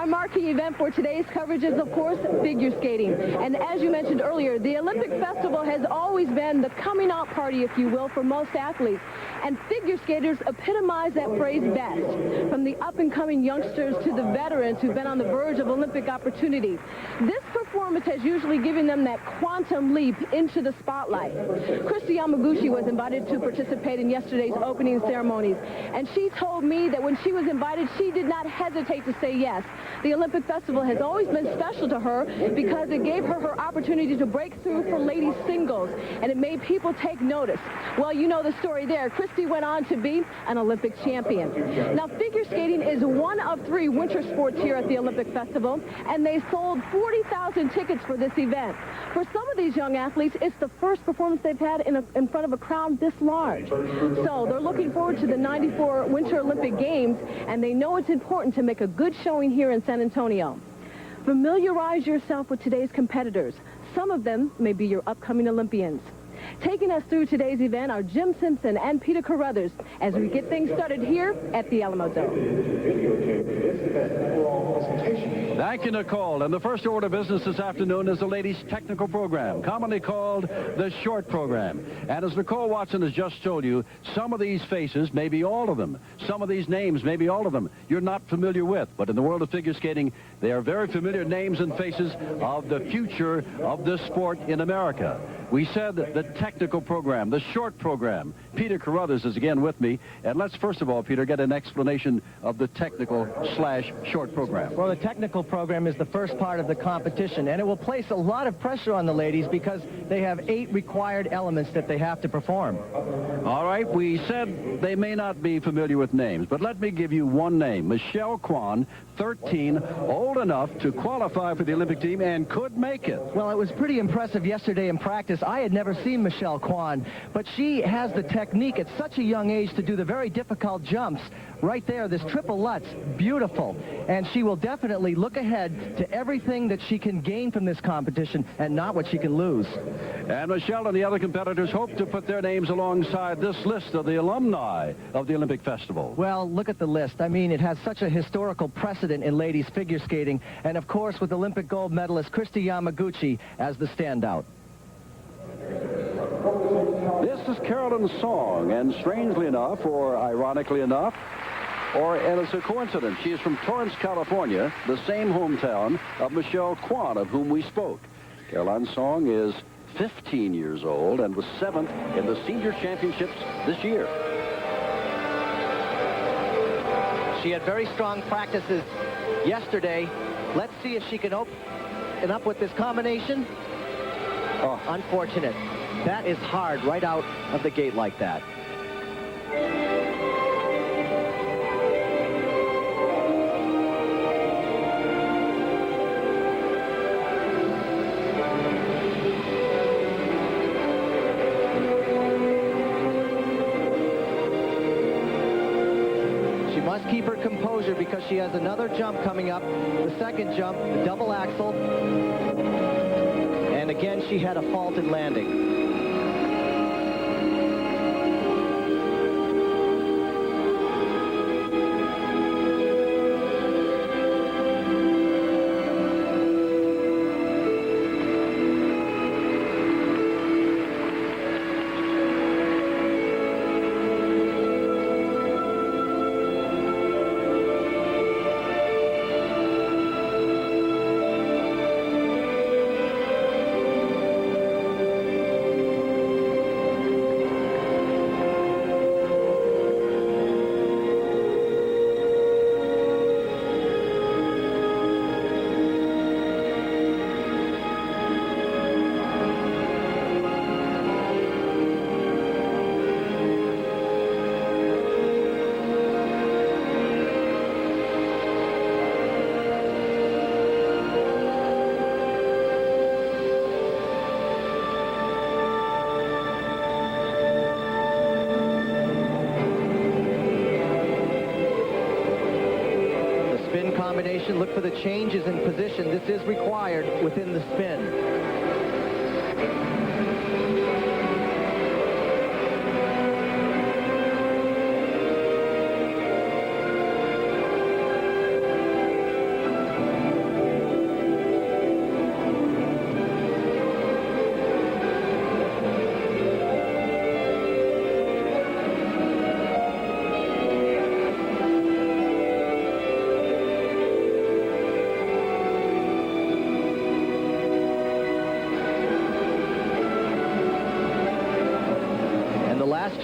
marquee event for today's coverage is, of course, figure skating. And as you mentioned earlier, the Olympic Festival has always been the coming out party, if you will, for most athletes. And figure skaters epitomize that phrase best. From the up-and-coming youngsters to the veterans who've been on the verge of Olympic opportunity, this performance has usually given them that quantum leap into the spotlight. Kristi Yamaguchi was invited to participate in yesterday's opening ceremonies, and she told me that when she was invited, she did not hesitate to say yes. The Olympic Festival has always been special to her because it gave her her opportunity to break through for ladies singles, and it made people take notice. Well, you know the story there. Kristi went on to be an Olympic champion. Now, figure skating is one of 3 winter sports here at the Olympic Festival, and they sold 40,000 tickets for this event. For some of these young athletes, it's the first performance they've had in front of a crowd this large. So they're looking forward to the '94 Winter Olympic Games, and they know it's important to make a good showing here in San Antonio. Familiarize yourself with today's competitors. Some of them may be your upcoming Olympians. Taking us through today's event are Jim Simpson and Peter Carruthers as we get things started here at the Alamo Dome. Thank you, Nicole. And the first order of business this afternoon is the ladies' technical program, commonly called the short program. And as Nicole Watson has just told you, some of these faces, maybe all of them, some of these names, maybe all of them, you're not familiar with. But in the world of figure skating, they are very familiar names and faces of the future of this sport in America. We said the technical program, the short program. Peter Carruthers is again with me. And let's first of all, Peter, get an explanation of the technical/short program. Well, the technical program is the first part of the competition, and it will place a lot of pressure on the ladies because they have 8 required elements that they have to perform. All right, we said they may not be familiar with names, but let me give you one name. Michelle Kwan, 13, old enough to qualify for the Olympic team and could make it. Well, it was pretty impressive yesterday in practice. I had never seen Michelle Kwan, but she has the technique at such a young age to do the very difficult jumps. Right there, this triple Lutz, beautiful. And she will definitely look ahead to everything that she can gain from this competition and not what she can lose. And Michelle and the other competitors hope to put their names alongside this list of the alumni of the Olympic Festival. Well, look at the list. I mean, it has such a historical precedent in ladies figure skating, and of course with Olympic gold medalist Kristi Yamaguchi as the standout. This is Carolyn's song, and strangely enough, or ironically enough, and it's a coincidence, she is from Torrance, California, the same hometown of Michelle Kwan, of whom we spoke. Caroline's song is 15 years old and was 7th in the senior championships this year. She had very strong practices yesterday. Let's see if she can open up with this combination. Oh, unfortunate. That is hard right out of the gate like that. She must keep her composure because she has another jump coming up. The second jump, the double axel. And again, she had a faulted landing. Combination. Look for the changes in position. This is required within the spin.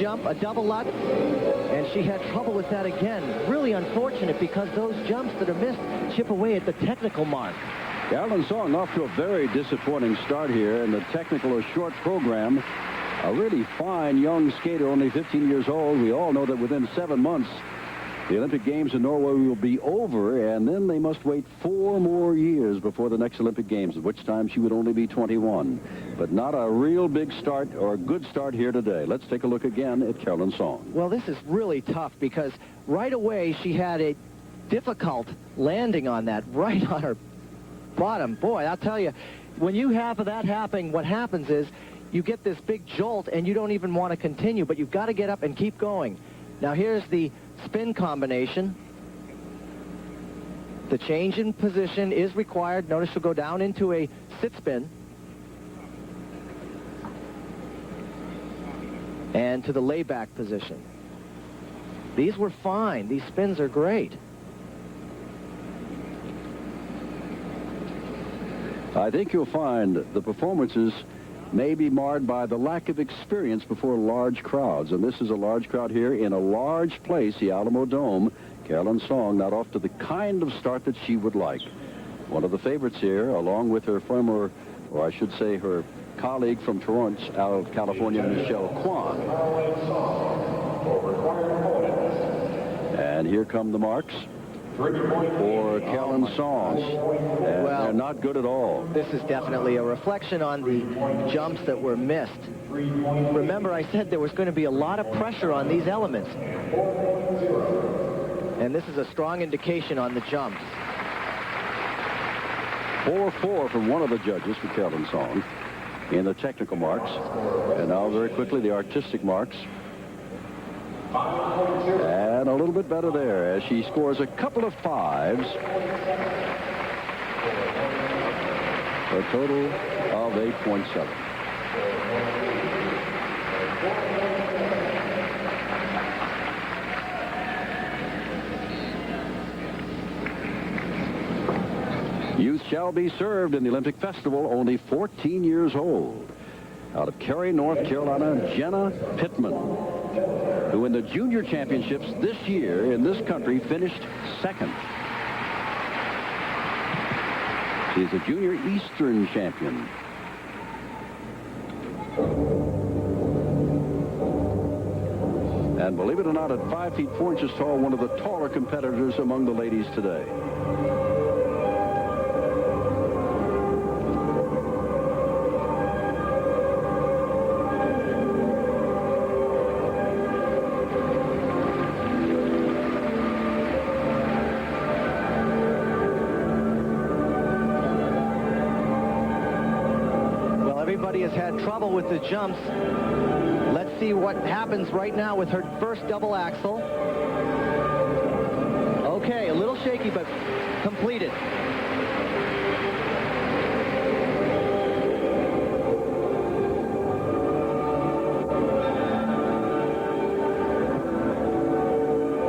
jump, a double Lutz, and she had trouble with that again. Really unfortunate because those jumps that are missed chip away at the technical mark. Carolyn Song off to a very disappointing start here in the technical or short program. A really fine young skater, only 15 years old. We all know that within 7 months, the Olympic Games in Norway will be over, and then they must wait 4 more years before the next Olympic Games, at which time she would only be 21. But not a real big start or a good start here today. Let's take a look again at Carolyn Song. Well, this is really tough because right away she had a difficult landing on that, right on her bottom. Boy, I'll tell you, when you have that happening, what happens is you get this big jolt and you don't even want to continue, but you've got to get up and keep going. Now here's the spin combination. The change in position is required. Notice she'll go down into a sit spin. And to the layback position. These were fine. These spins are great. I think you'll find the performances may be marred by the lack of experience before large crowds. And this is a large crowd here in a large place, the Alamo Dome. Carolyn Song not off to the kind of start that she would like. One of the favorites here, along with her former, or I should say her colleague from Toronto, California, Michelle Kwan. And here come the marks for Carolyn Song. And Well, they're not good at all. This is definitely a reflection on the jumps that were missed. Remember, I said there was going to be a lot of pressure on these elements. And this is a strong indication on the jumps. 4-4 from one of the judges for Carolyn Song in the technical marks. And now very quickly the artistic marks. And a little bit better there as she scores a couple of 5s. For a total of 8.7. Youth shall be served in the Olympic Festival, only 14 years old. Out of Cary, North Carolina, Jenna Pittman, who in the junior championships this year in this country finished 2nd. She's a junior Eastern champion. And believe it or not, at 5 feet 4 inches tall, one of the taller competitors among the ladies today. Everybody has had trouble with the jumps. Let's see what happens right now with her first double axel. Okay, a little shaky, but completed.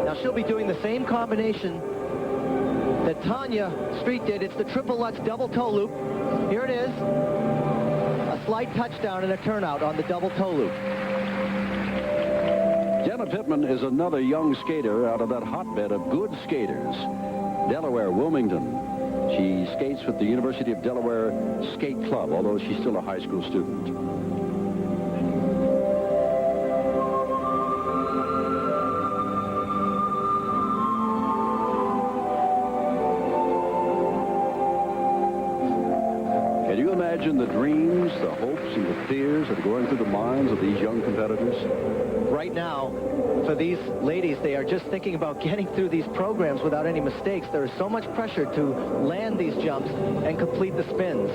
Now she'll be doing the same combination that Tanya Street did. It's the triple Lutz double toe loop. Here it is. Slight touchdown and a turnout on the double toe loop. Jenna Pittman is another young skater out of that hotbed of good skaters. Delaware, Wilmington. She skates with the University of Delaware Skate Club, although she's still a high school student. Can you imagine the dreams, the hopes, and the fears that are going through the minds of these young competitors? Right now, for these ladies, they are just thinking about getting through these programs without any mistakes. There is so much pressure to land these jumps and complete the spins.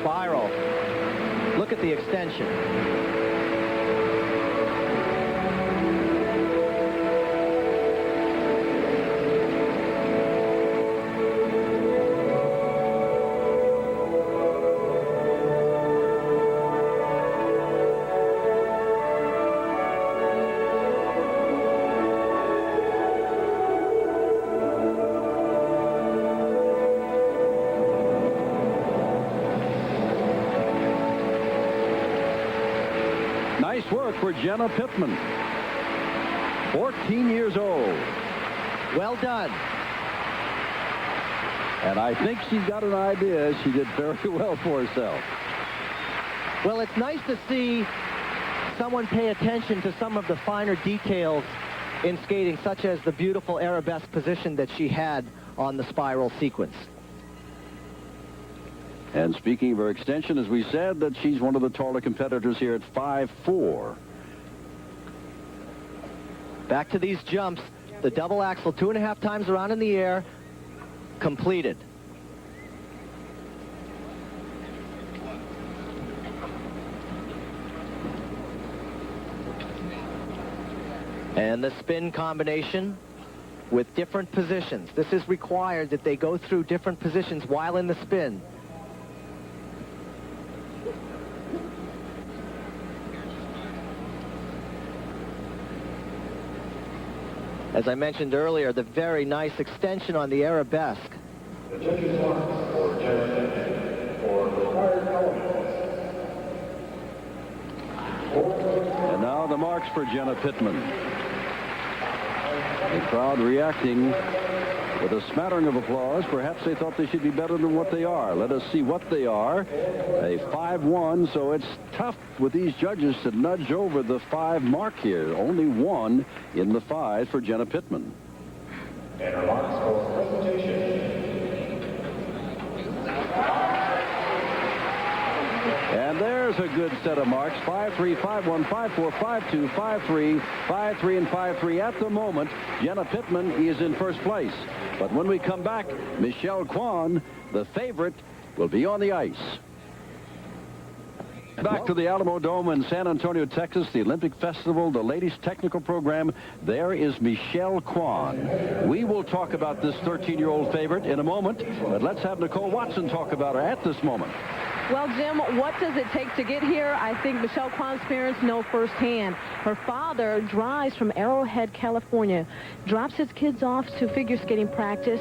Spiral. Look at the extension. work for Jenna Pittman. 14 years old. Well done. And I think she's got an idea. She did very well for herself. Well, it's nice to see someone pay attention to some of the finer details in skating, such as the beautiful arabesque position that she had on the spiral sequence. And speaking of her extension, as we said, that she's one of the taller competitors here at 5'4". Back to these jumps. The double axel 2.5 times around in the air, completed. And the spin combination with different positions. This is required that they go through different positions while in the spin. As I mentioned earlier, the very nice extension on the arabesque. The judges' marks for Jenna Pittman for required elements. And now the marks for Jenna Pittman. The crowd reacting with a smattering of applause. Perhaps they thought they should be better than what they are. Let us see what they are. A 5'1", so it's tough with these judges to nudge over the 5 mark here. Only 1 in the 5 for Jenna Pittman. And her marks for presentation. And there's a good set of marks. 5'3", 5'1", 5'4", 5'2", 5'3", 5'3", and 5'3". At the moment, Jenna Pittman is in first place. But when we come back, Michelle Kwan, the favorite, will be on the ice. Back to the Alamo Dome in San Antonio, Texas, the Olympic Festival, the ladies' technical program. There is Michelle Kwan. We will talk about this 13-year-old favorite in a moment, but let's have Nicole Watson talk about her at this moment. Well, Jim, what does it take to get here? I think Michelle Kwan's parents know firsthand. Her father drives from Arrowhead, California, drops his kids off to figure skating practice.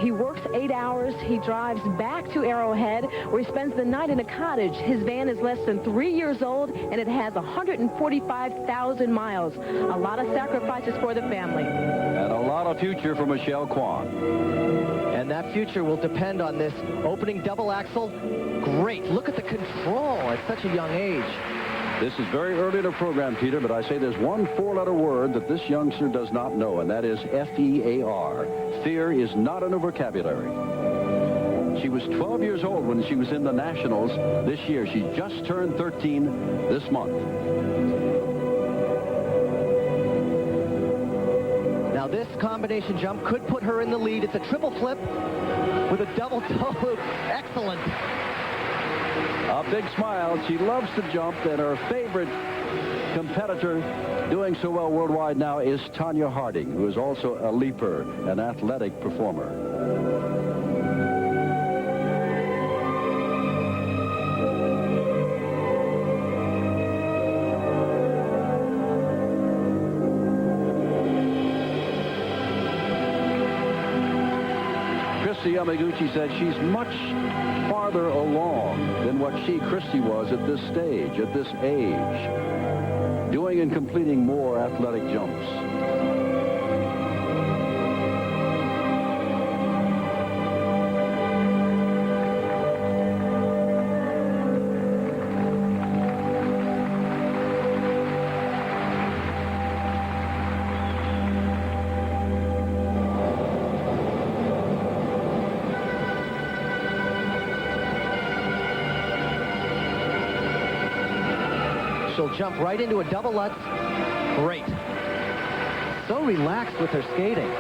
He works 8 hours. He drives back to Arrowhead, where he spends the night in a cottage. His van is less than 3 years old, and it has 145,000 miles. A lot of sacrifices for the family. And a lot of future for Michelle Kwan. And that future will depend on this opening double axel. Great. Look at the control at such a young age. This is very early in the program, Peter, but I say there's one 4-letter word that this youngster does not know, and that is F-E-A-R. Fear is not in her vocabulary. She was 12 years old when she was in the Nationals this year. She just turned 13 this month. Now this combination jump could put her in the lead. It's a triple flip with a double toe loop. Excellent. A big smile. She loves to jump, and her favorite competitor doing so well worldwide now is Tanya Harding, who is also a leaper, an athletic performer. Yamaguchi said she's much farther along than what Christy was at this stage, at this age, doing and completing more athletic jumps. She'll jump right into a double Lutz. Great. So relaxed with her skating.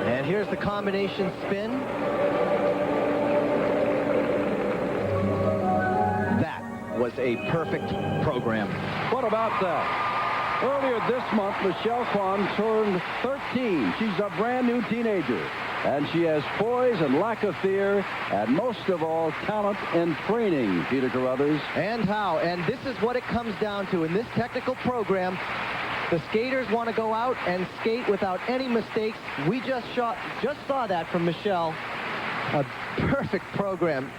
And here's the combination spin. Was a perfect program. What about that? Earlier this month, Michelle Kwan turned 13. She's a brand new teenager. And she has poise and lack of fear, and most of all, talent and training, Peter Carruthers. And how. And this is what it comes down to in this technical program. The skaters want to go out and skate without any mistakes. We just saw that from Michelle. A perfect program.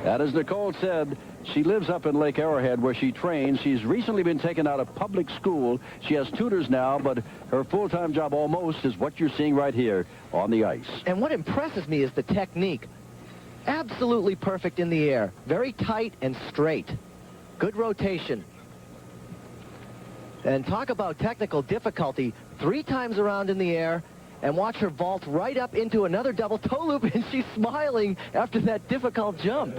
And as Nicole said, she lives up in Lake Arrowhead where she trains. She's recently been taken out of public school. She has tutors now, but her full-time job almost is what you're seeing right here on the ice. And what impresses me is the technique. Absolutely perfect in the air. Very tight and straight. Good rotation. And talk about technical difficulty. 3 times around in the air, and watch her vault right up into another double toe loop, and she's smiling after that difficult jump.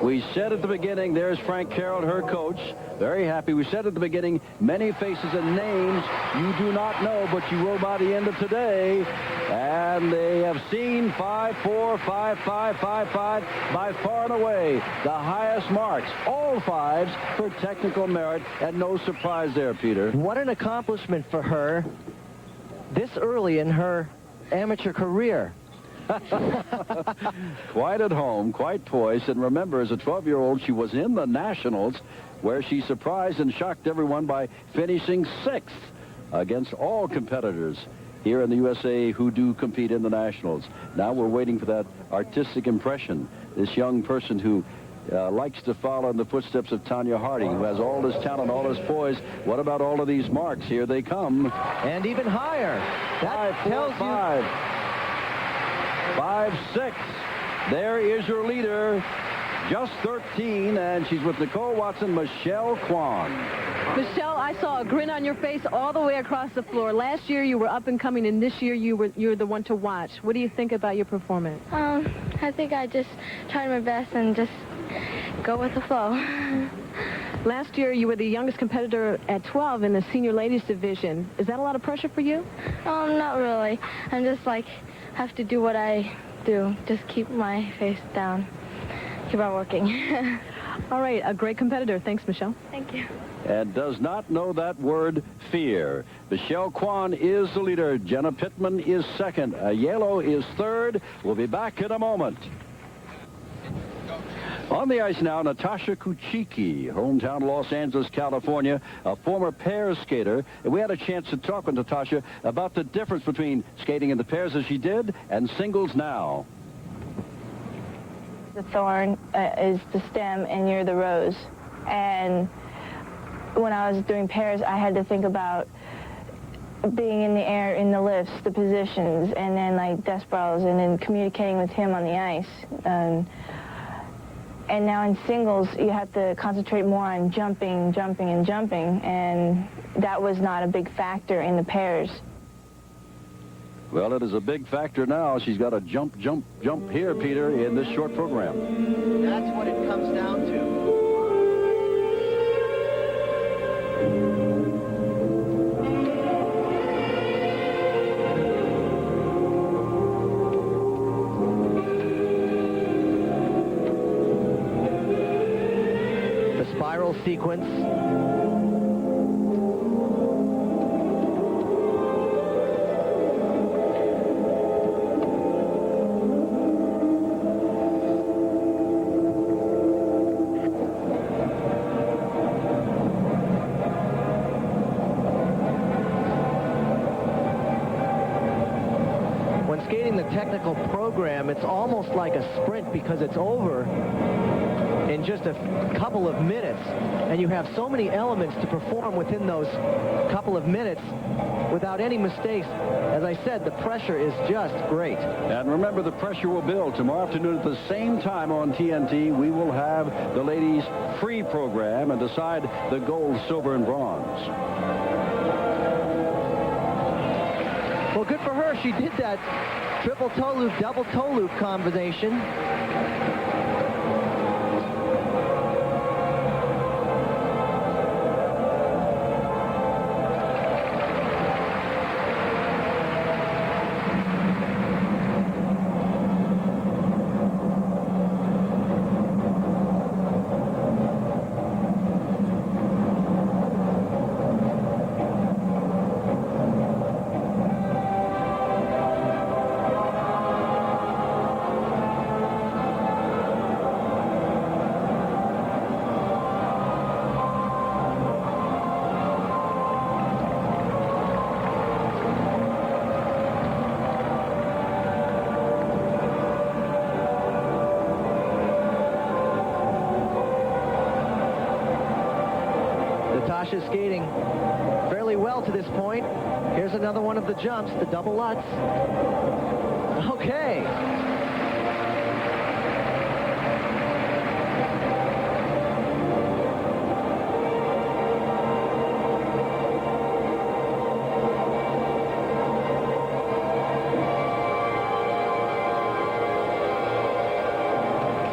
We said at the beginning, there's Frank Carroll, her coach, very happy. We said at the beginning, many faces and names you do not know, but you will by the end of today. And they have seen 5.4, 5.5, 5.5, by far and away the highest marks, all 5s for technical merit, and no surprise there, Peter. What an accomplishment for her this early in her amateur career. Quite at home, quite poised, and remember, as a 12-year-old, she was in the Nationals, where she surprised and shocked everyone by finishing 6th against all competitors here in the USA who do compete in the Nationals. Now we're waiting for that artistic impression. This young person who likes to follow in the footsteps of Tanya Harding, who has all this talent, all this poise. What about all of these marks? Here they come. And even higher. That tells you. 5.6. There is your leader. Just 13, and she's with Nicole Watson, Michelle Kwan. Michelle, I saw a grin on your face all the way across the floor. Last year you were up and coming, and this year you're the one to watch. What do you think about your performance? I think I just tried my best and just go with the flow. Last year you were the youngest competitor at 12 in the senior ladies division. Is that a lot of pressure for you? Not really. I'm just have to do what I do. Just keep my face down. Keep on working. All right, a great competitor. Thanks, Michelle. Thank you. And does not know that word, fear. Michelle Kwan is the leader. Jenna Pittman is second. Yellow is third. We'll be back in a moment. On the ice now, Natasha Kuchiki, hometown Los Angeles, California, a former pairs skater. And we had a chance to talk with Natasha about the difference between skating in the pairs as she did and singles now. The thorn is the stem and you're the rose. And when I was doing pairs, I had to think about being in the air, in the lifts, the positions, and then desperados, and then communicating with him on the ice. And now in singles, you have to concentrate more on jumping, and that was not a big factor in the pairs. Well, it is a big factor now. She's got to jump here, Peter, in this short program. That's what it comes down to. The spiral sequence. Skating the technical program, it's almost like a sprint because it's over in just a couple of minutes, and you have so many elements to perform within those couple of minutes without any mistakes. As I said, the pressure is just great. And remember, the pressure will build. Tomorrow afternoon at the same time on TNT, we will have the ladies' free program and decide the gold, silver, and bronze. Well, good for her. She did that triple toe loop, double toe loop combination. Natasha's skating fairly well to this point. Here's another one of the jumps, the double Lutz. Okay.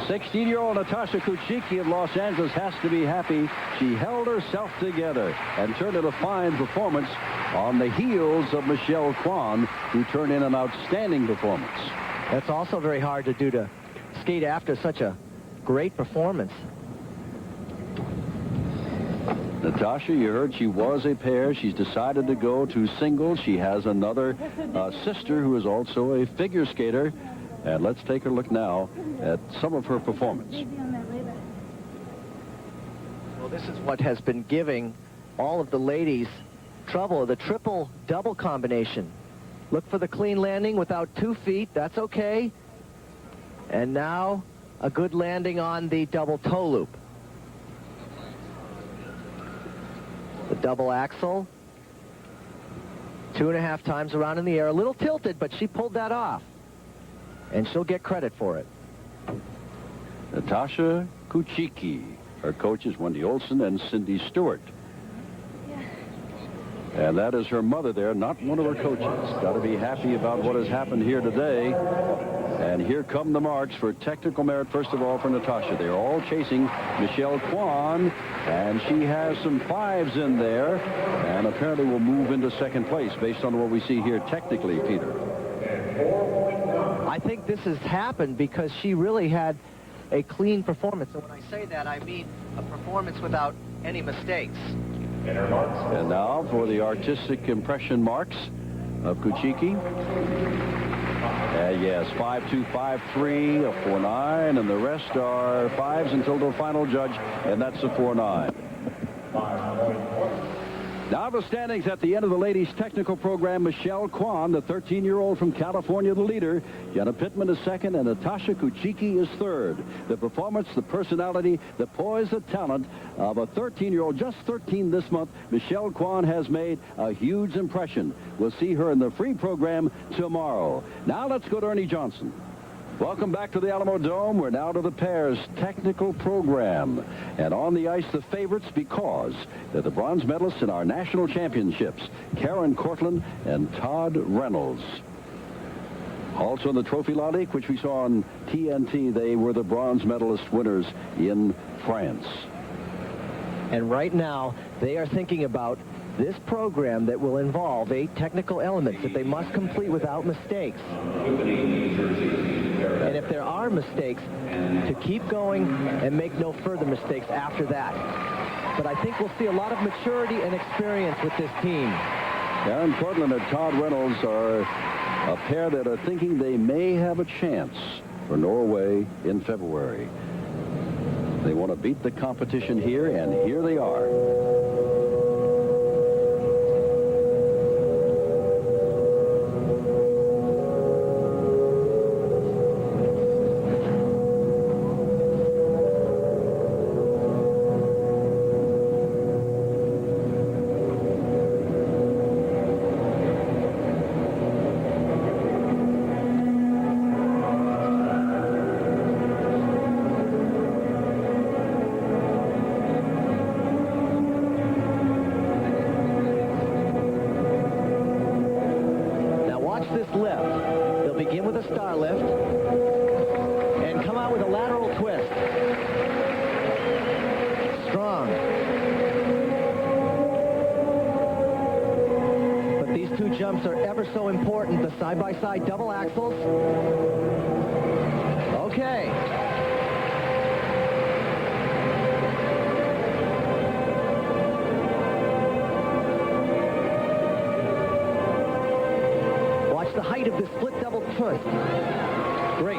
Sixteen-year-old Natasha Kuchiki of Los Angeles has to be happy. She held herself together and turned in a fine performance on the heels of Michelle Kwan, who turned in an outstanding performance. That's also very hard to do, to skate after such a great performance. Natasha, you heard she was a pair. She's decided to go to singles. She has another sister who is also a figure skater. And let's take a look now at some of her performance. Well, this is what has been giving all of the ladies trouble, the triple double combination. Look for the clean landing without 2 feet. That's okay. And now a good landing on the double toe loop. The double axel. 2.5 times around in the air. A little tilted, but she pulled that off. And she'll get credit for it. Natasha Kuchiki. Her coaches, Wendy Olson and Cindy Stewart. And that is her mother there, not one of her coaches. Got to be happy about what has happened here today. And here come the marks for technical merit, first of all, for Natasha. They're all chasing Michelle Kwan, and she has some 5s in there, and apparently will move into second place based on what we see here technically, Peter. I think this has happened because she really had a clean performance. And when I say that, I mean a performance without any mistakes. And now for the artistic impression marks of Kuchiki. Yes, 5.2, 5.3, a 4.9, and the rest are 5s until the final judge, and that's a 4.9. Now the standings at the end of the ladies' technical program. Michelle Kwan, the 13-year-old from California, the leader. Jenna Pittman is second, and Natasha Kuchiki is third. The performance, the personality, the poise, the talent of a 13-year-old, just 13 this month, Michelle Kwan has made a huge impression. We'll see her in the free program tomorrow. Now let's go to Ernie Johnson. Welcome back to the Alamo Dome. We're now to the pairs technical program. And on the ice, the favorites, because they're the bronze medalists in our national championships, Karen Cortland and Todd Reynolds. Also in the Trophy La Ligue, which we saw on TNT, they were the bronze medalist winners in France. And right now, they are thinking about this program that will involve 8 technical elements that they must complete without mistakes. And if there are mistakes, to keep going and make no further mistakes after that. But I think we'll see a lot of maturity and experience with this team. Karen Cortland and Todd Reynolds are a pair that are thinking they may have a chance for Norway in February. They want to beat the competition here, and here they are. Jumps are ever so important. The side-by-side double axels. Okay. Watch the height of the split double twist. Great.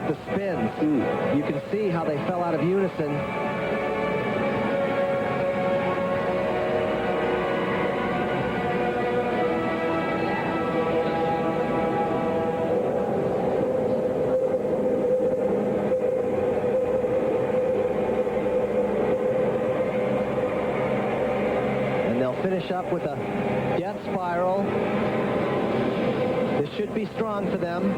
with the spins. You can see how they fell out of unison. And they'll finish up with a death spiral. This should be strong for them.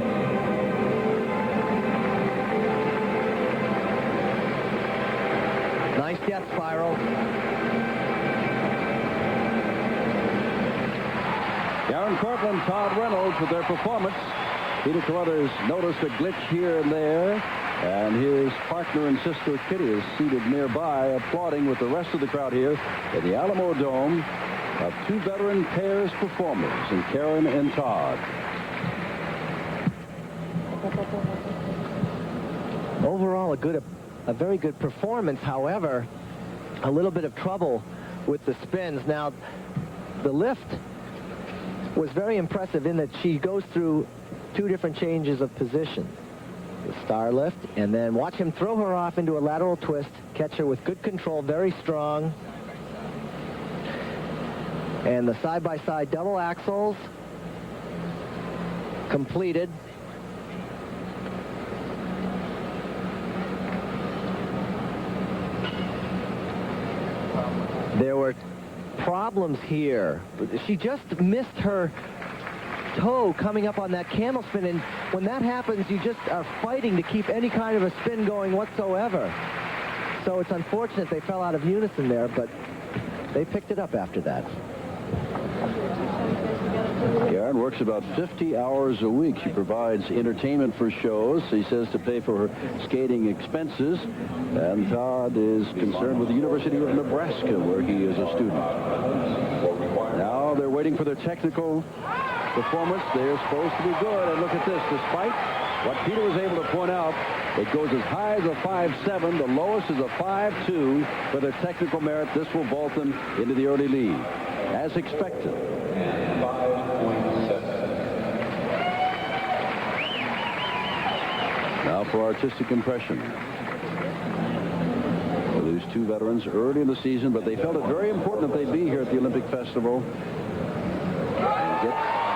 Nice death spiral. Aaron Cortland, Todd Reynolds with their performance. Peter Carruthers noticed a glitch here and there, and his partner and sister Kitty is seated nearby, applauding with the rest of the crowd here at the Alamo Dome of two veteran pairs performers, in Karen and Todd. Overall, a very good performance. However, a little bit of trouble with the spins. Now, the lift was very impressive in that she goes through two different changes of position. The star lift, and then watch him throw her off into a lateral twist, catch her with good control, very strong. And the side-by-side double axels completed. There were problems here. She just missed her toe coming up on that camel spin, and when that happens, you just are fighting to keep any kind of a spin going whatsoever. So it's unfortunate they fell out of unison there, but they picked it up after that. Karen works about 50 hours a week. She provides entertainment for shows, he says, to pay for her skating expenses. And Todd is concerned with the University of Nebraska, where he is a student. Now they're waiting for their technical performance. They're supposed to be good. And look at this. Despite what Peter was able to point out, it goes as high as a 5.7. The lowest is a 5.2. For their technical merit, this will vault them into the early lead, as expected. Now for artistic impression. We lose two veterans early in the season, but they felt it very important that they be here at the Olympic Festival and get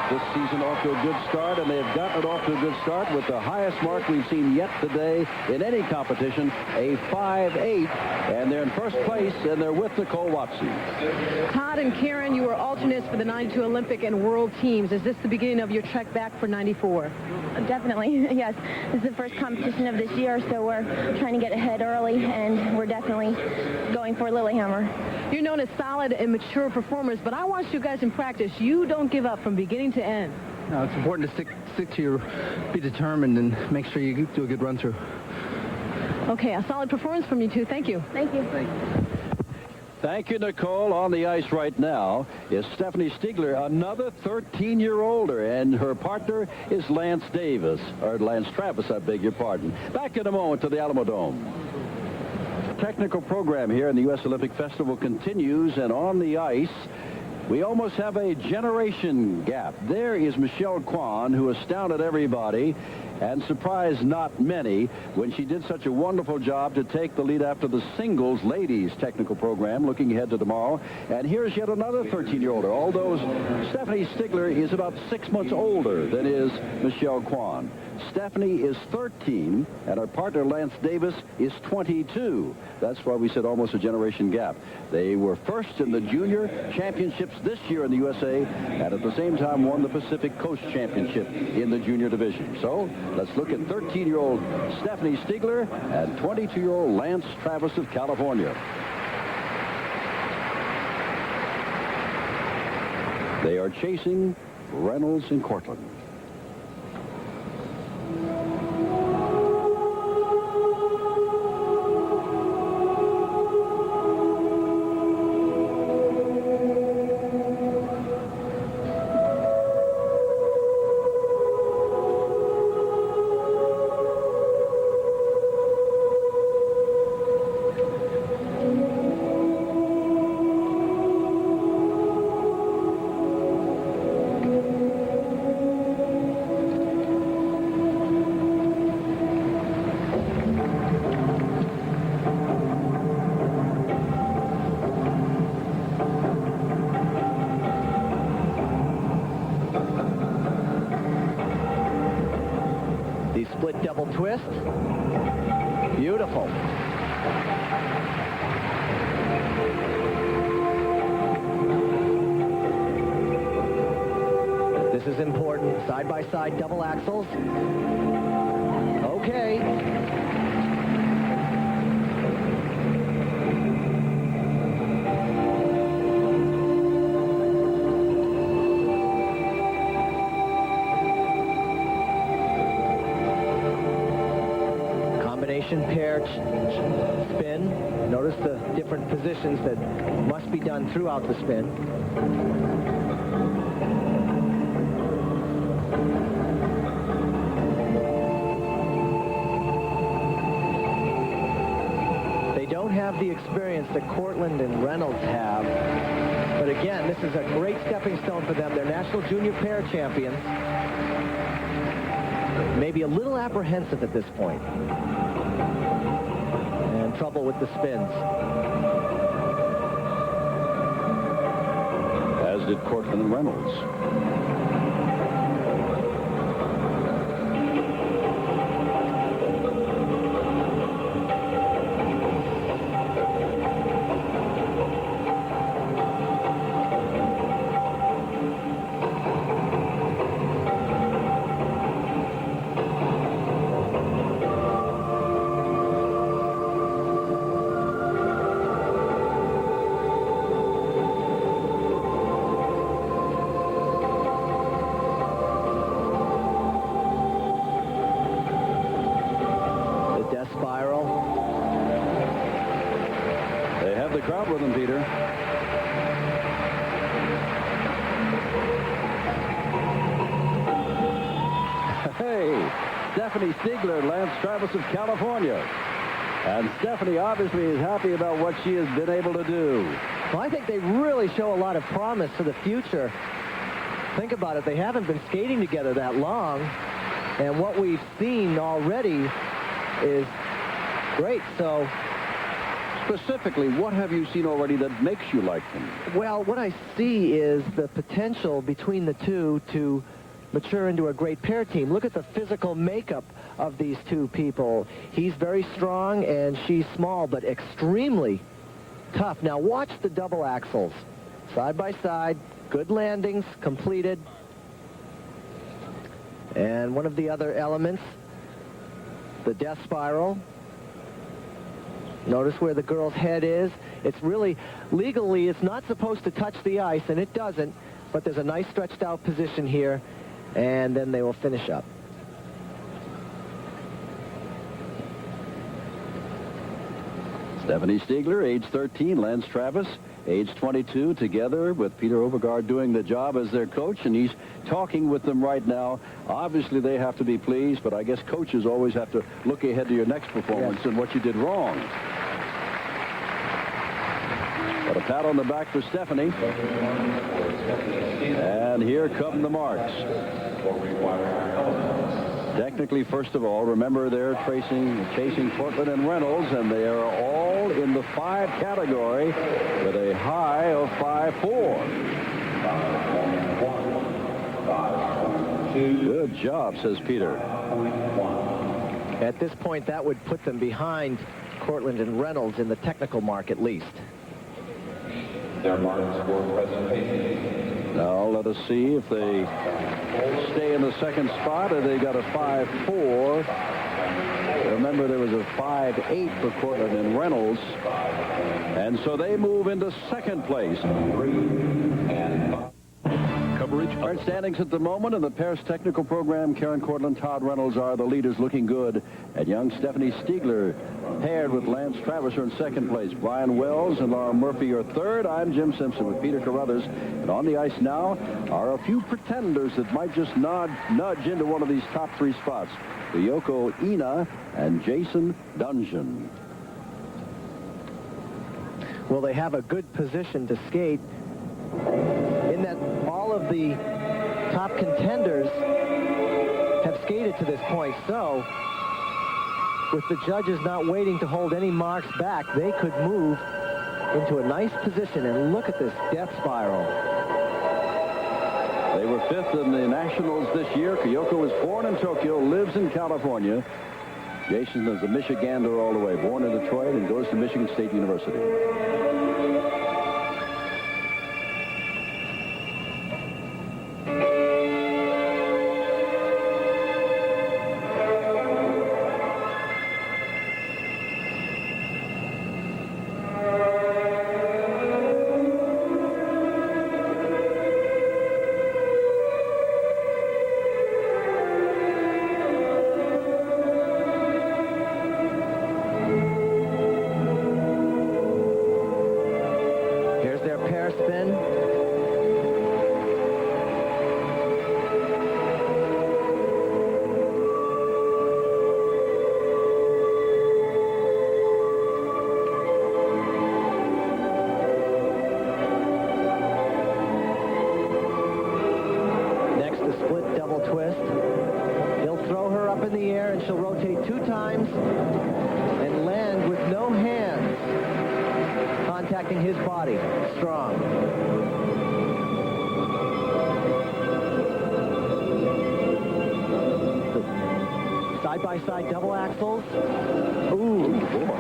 this season off to a good start, and they've gotten it off to a good start with the highest mark we've seen yet today in any competition, a 5.8, and they're in first place, and they're with Nicole Watson. Todd and Karen, you were alternates for the 92 Olympic and World teams. Is this the beginning of your trek back for 94? Definitely, yes. This is the first competition of this year, so we're trying to get ahead early, and we're definitely going for Lillehammer. You're known as solid and mature performers, but I watched you guys in practice. You don't give up from beginning to end. No, it's important to stick to your, be determined and make sure you do a good run through. Okay, a solid performance from you two. Thank you. Thank you. Thank you. Thank you, Nicole. On the ice right now is Stephanie Stiegler, another 13-year older, and her partner is Lance Travis, I beg your pardon. Back in a moment to the Alamo Dome. Technical program here in the U.S. Olympic Festival continues, and on the ice, we almost have a generation gap. There is Michelle Kwan, who astounded everybody and surprised not many when she did such a wonderful job to take the lead after the singles ladies technical program, looking ahead to tomorrow. And here's yet another 13-year-older, although Stephanie Stiegler is about 6 months older than is Michelle Kwan. Stephanie is 13, and her partner, Lance Davis, is 22. That's why we said almost a generation gap. They were first in the junior championships this year in the USA, and at the same time won the Pacific Coast Championship in the junior division. So let's look at 13-year-old Stephanie Stiegler and 22-year-old Lance Travis of California. They are chasing Reynolds and Cortland. Split double twist. Beautiful. This is important. Side-by-side double axles. Okay. Combination pair spin. Notice the different positions that must be done throughout the spin. Have the experience that Cortland and Reynolds have. But again, this is a great stepping stone for them. They're national junior pair champions. Maybe a little apprehensive at this point. And trouble with the spins. As did Cortland and Reynolds. Crowd with him, Peter. Hey, Stephanie Stiegler, Lance Travis of California. And Stephanie obviously is happy about what she has been able to do. Well, I think they really show a lot of promise for the future. Think about it. They haven't been skating together that long. And what we've seen already is great. So specifically, what have you seen already that makes you like them? Well, what I see is the potential between the two to mature into a great pair team. Look at the physical makeup of these two people. He's very strong and she's small, but extremely tough. Now watch the double axles. Side by side, good landings, completed. And one of the other elements, the death spiral. Notice where the girl's head is. It's really, legally, it's not supposed to touch the ice, and it doesn't, but there's a nice stretched out position here, and then they will finish up. Stephanie Stiegler, age 13, Lance Travis, age 22, together with Peter Overgaard doing the job as their coach, and he's talking with them right now. Obviously, they have to be pleased, but I guess coaches always have to look ahead to your next performance and what you did wrong. But a pat on the back for Stephanie. And here come the marks. Technically, first of all, remember they're chasing Cortland and Reynolds, and they are all in the 5 category with a high of 5.4. Good job, says Peter. At this point, that would put them behind Cortland and Reynolds in the technical mark at least. Their marks for presentation. Now let us see if they stay in the second spot, or they got a 5.4. Remember, there was a 5.8 for Cortland and Reynolds, and so they move into second place. Coverage. Our standings at the moment in the pairs technical program, Karen Cortland, Todd Reynolds are the leaders, looking good. And young Stephanie Stiegler paired with Lance Travis are in second place. Brian Wells and Laura Murphy are third. I'm Jim Simpson with Peter Carruthers. And on the ice now are a few pretenders that might just nudge into one of these top 3 spots. Yoko Ina and Jason Dungjen. Well, they have a good position to skate in that all of the top contenders have skated to this point. So with the judges not waiting to hold any marks back, they could move into a nice position. And look at this death spiral. They were 5th in the Nationals this year. Kyoko was born in Tokyo, lives in California. Jason is a Michigander all the way, born in Detroit and goes to Michigan State University. His body strong. Side-by-side double axles. Ooh, boy.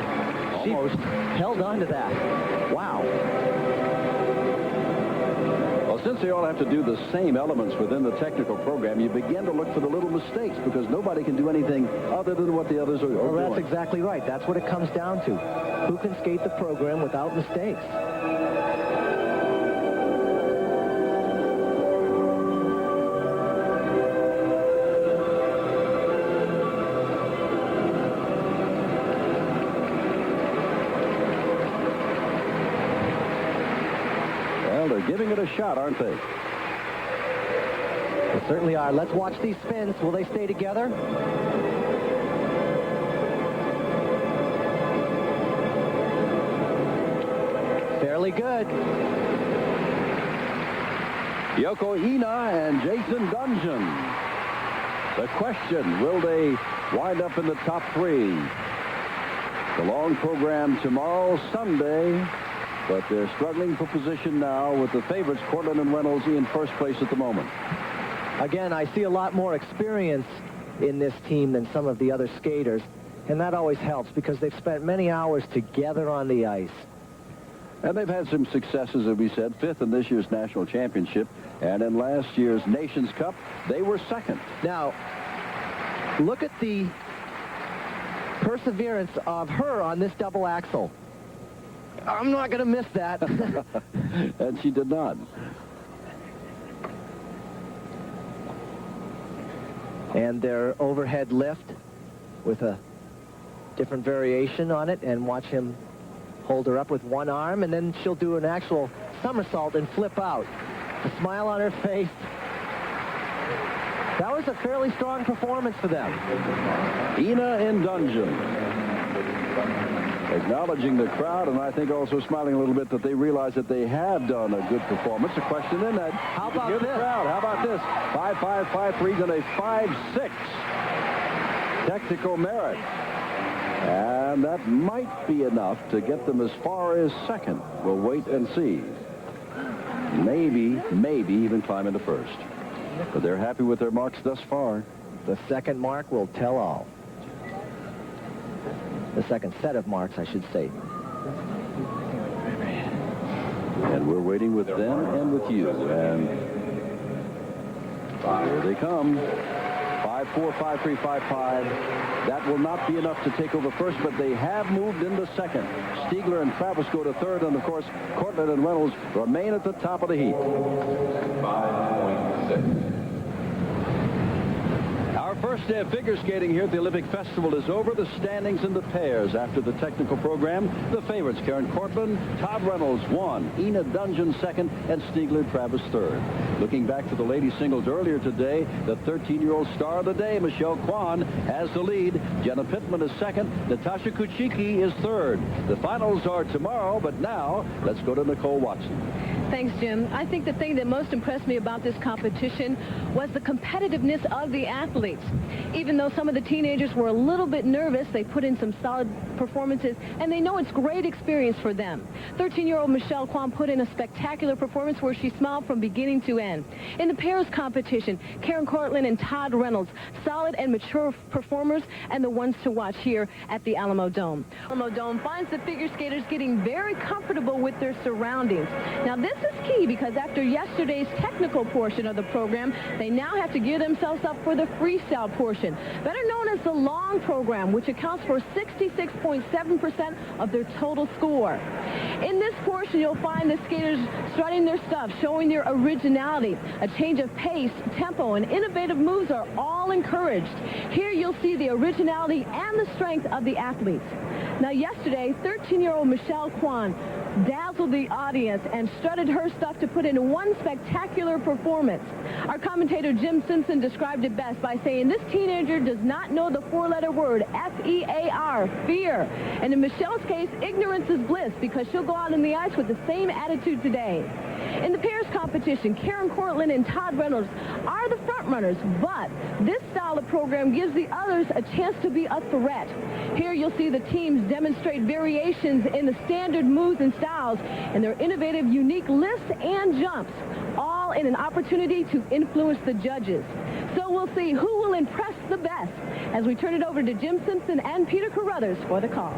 She held on to that. Wow. Well, since they all have to do the same elements within the technical program, you begin to look for the little mistakes because nobody can do anything other than what the others are doing. Well, that's exactly right. That's what it comes down to. Who can skate the program without mistakes? Giving it a shot, aren't they? They certainly are. Let's watch these spins. Will they stay together? Fairly good. Yoko Ina and Jason Dungjen. The question, will they wind up in the top 3? The long program tomorrow, Sunday. But they're struggling for position now with the favorites, Cortland and Reynolds, in first place at the moment. Again, I see a lot more experience in this team than some of the other skaters, and that always helps because they've spent many hours together on the ice. And they've had some successes, as we said, 5th in this year's national championship, and in last year's Nations Cup, they were 2nd. Now, look at the perseverance of her on this double axle. I'm not going to miss that. And she did not. And their overhead lift with a different variation on it, and watch him hold her up with one arm, and then she'll do an actual somersault and flip out. A smile on her face. That was a fairly strong performance for them. Ina and Dungjen. Acknowledging the crowd, and I think also smiling a little bit that they realize that they have done a good performance. A question in that. How about this? The crowd. How about this? 5.5, 5.3, and a 5.6 technical merit. And that might be enough to get them as far as 2nd. We'll wait and see. Maybe even climb into 1st. But they're happy with their marks thus far. The 2nd mark will tell all. The 2nd set of marks, I should say. And we're waiting with them and with you. And here they come. 5.4, 5.3, 5.5. That will not be enough to take over 1st, but they have moved into 2nd. Stiegler and Travis go to 3rd, and of course, Cortland and Reynolds remain at the top of the heap. 5.6. Our first day of figure skating here at the Olympic Festival is over. The standings in the pairs after the technical program. The favorites, Karen Cortland, Todd Reynolds, 1, Ina Dungjen, 2nd, and Stiegler Travis, 3rd. Looking back to the ladies singles earlier today, the 13-year-old star of the day, Michelle Kwan, has the lead. Jenna Pittman is 2nd. Natasha Kuchiki is 3rd. The finals are tomorrow, but now let's go to Nicole Watson. Thanks, Jim. I think the thing that most impressed me about this competition was the competitiveness of the athletes. Even though some of the teenagers were a little bit nervous, they put in some solid performances, and they know it's great experience for them. 13-year-old Michelle Kwan put in a spectacular performance where she smiled from beginning to end. In the pairs competition, Karen Cortland and Todd Reynolds, solid and mature performers, and the ones to watch here at the Alamo Dome. Alamo Dome finds the figure skaters getting very comfortable with their surroundings. Now, this is key because after yesterday's technical portion of the program, they now have to gear themselves up for the freestyle portion, better known as the long program, which accounts for 66.7% of their total score. In this portion, you'll find the skaters strutting their stuff, showing their originality. A change of pace, tempo, and innovative moves are all encouraged. Here you'll see the originality and the strength of the athletes. Now, yesterday, 13-year-old Michelle Kwan dazzled the audience and strutted her stuff to put in one spectacular performance. Our commentator Jim Simpson described it best by saying this teenager does not know the four-letter word F-E-A-R, fear. And in Michelle's case, ignorance is bliss because she'll go out on the ice with the same attitude today. In the pairs competition, Karen Cortland and Todd Reynolds are the front runners, but this style of program gives the others a chance to be a threat. Here you'll see the teams demonstrate variations in the standard moves and styles and their innovative, unique lifts and jumps, all in an opportunity to influence the judges. So we'll see who will impress the best as we turn it over to Jim Simpson and Peter Carruthers for the call.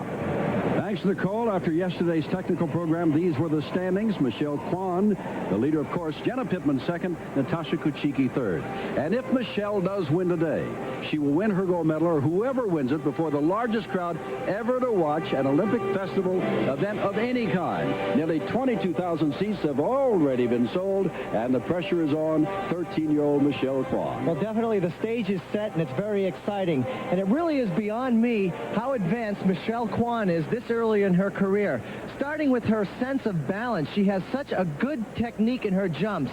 Thanks, Nicole. After yesterday's technical program, these were the standings. Michelle Kwan, the leader, of course. Jenna Pittman second. Natasha Kuchiki third. And if Michelle does win today, she will win her gold medal, or whoever wins it, before the largest crowd ever to watch an Olympic festival event of any kind. Nearly 22,000 seats have already been sold, and the pressure is on 13-year-old Michelle Kwan. Well, definitely the stage is set, and it's very exciting. And it really is beyond me how advanced Michelle Kwan is this early in her career. Starting with her sense of balance, she has such a good technique in her jumps.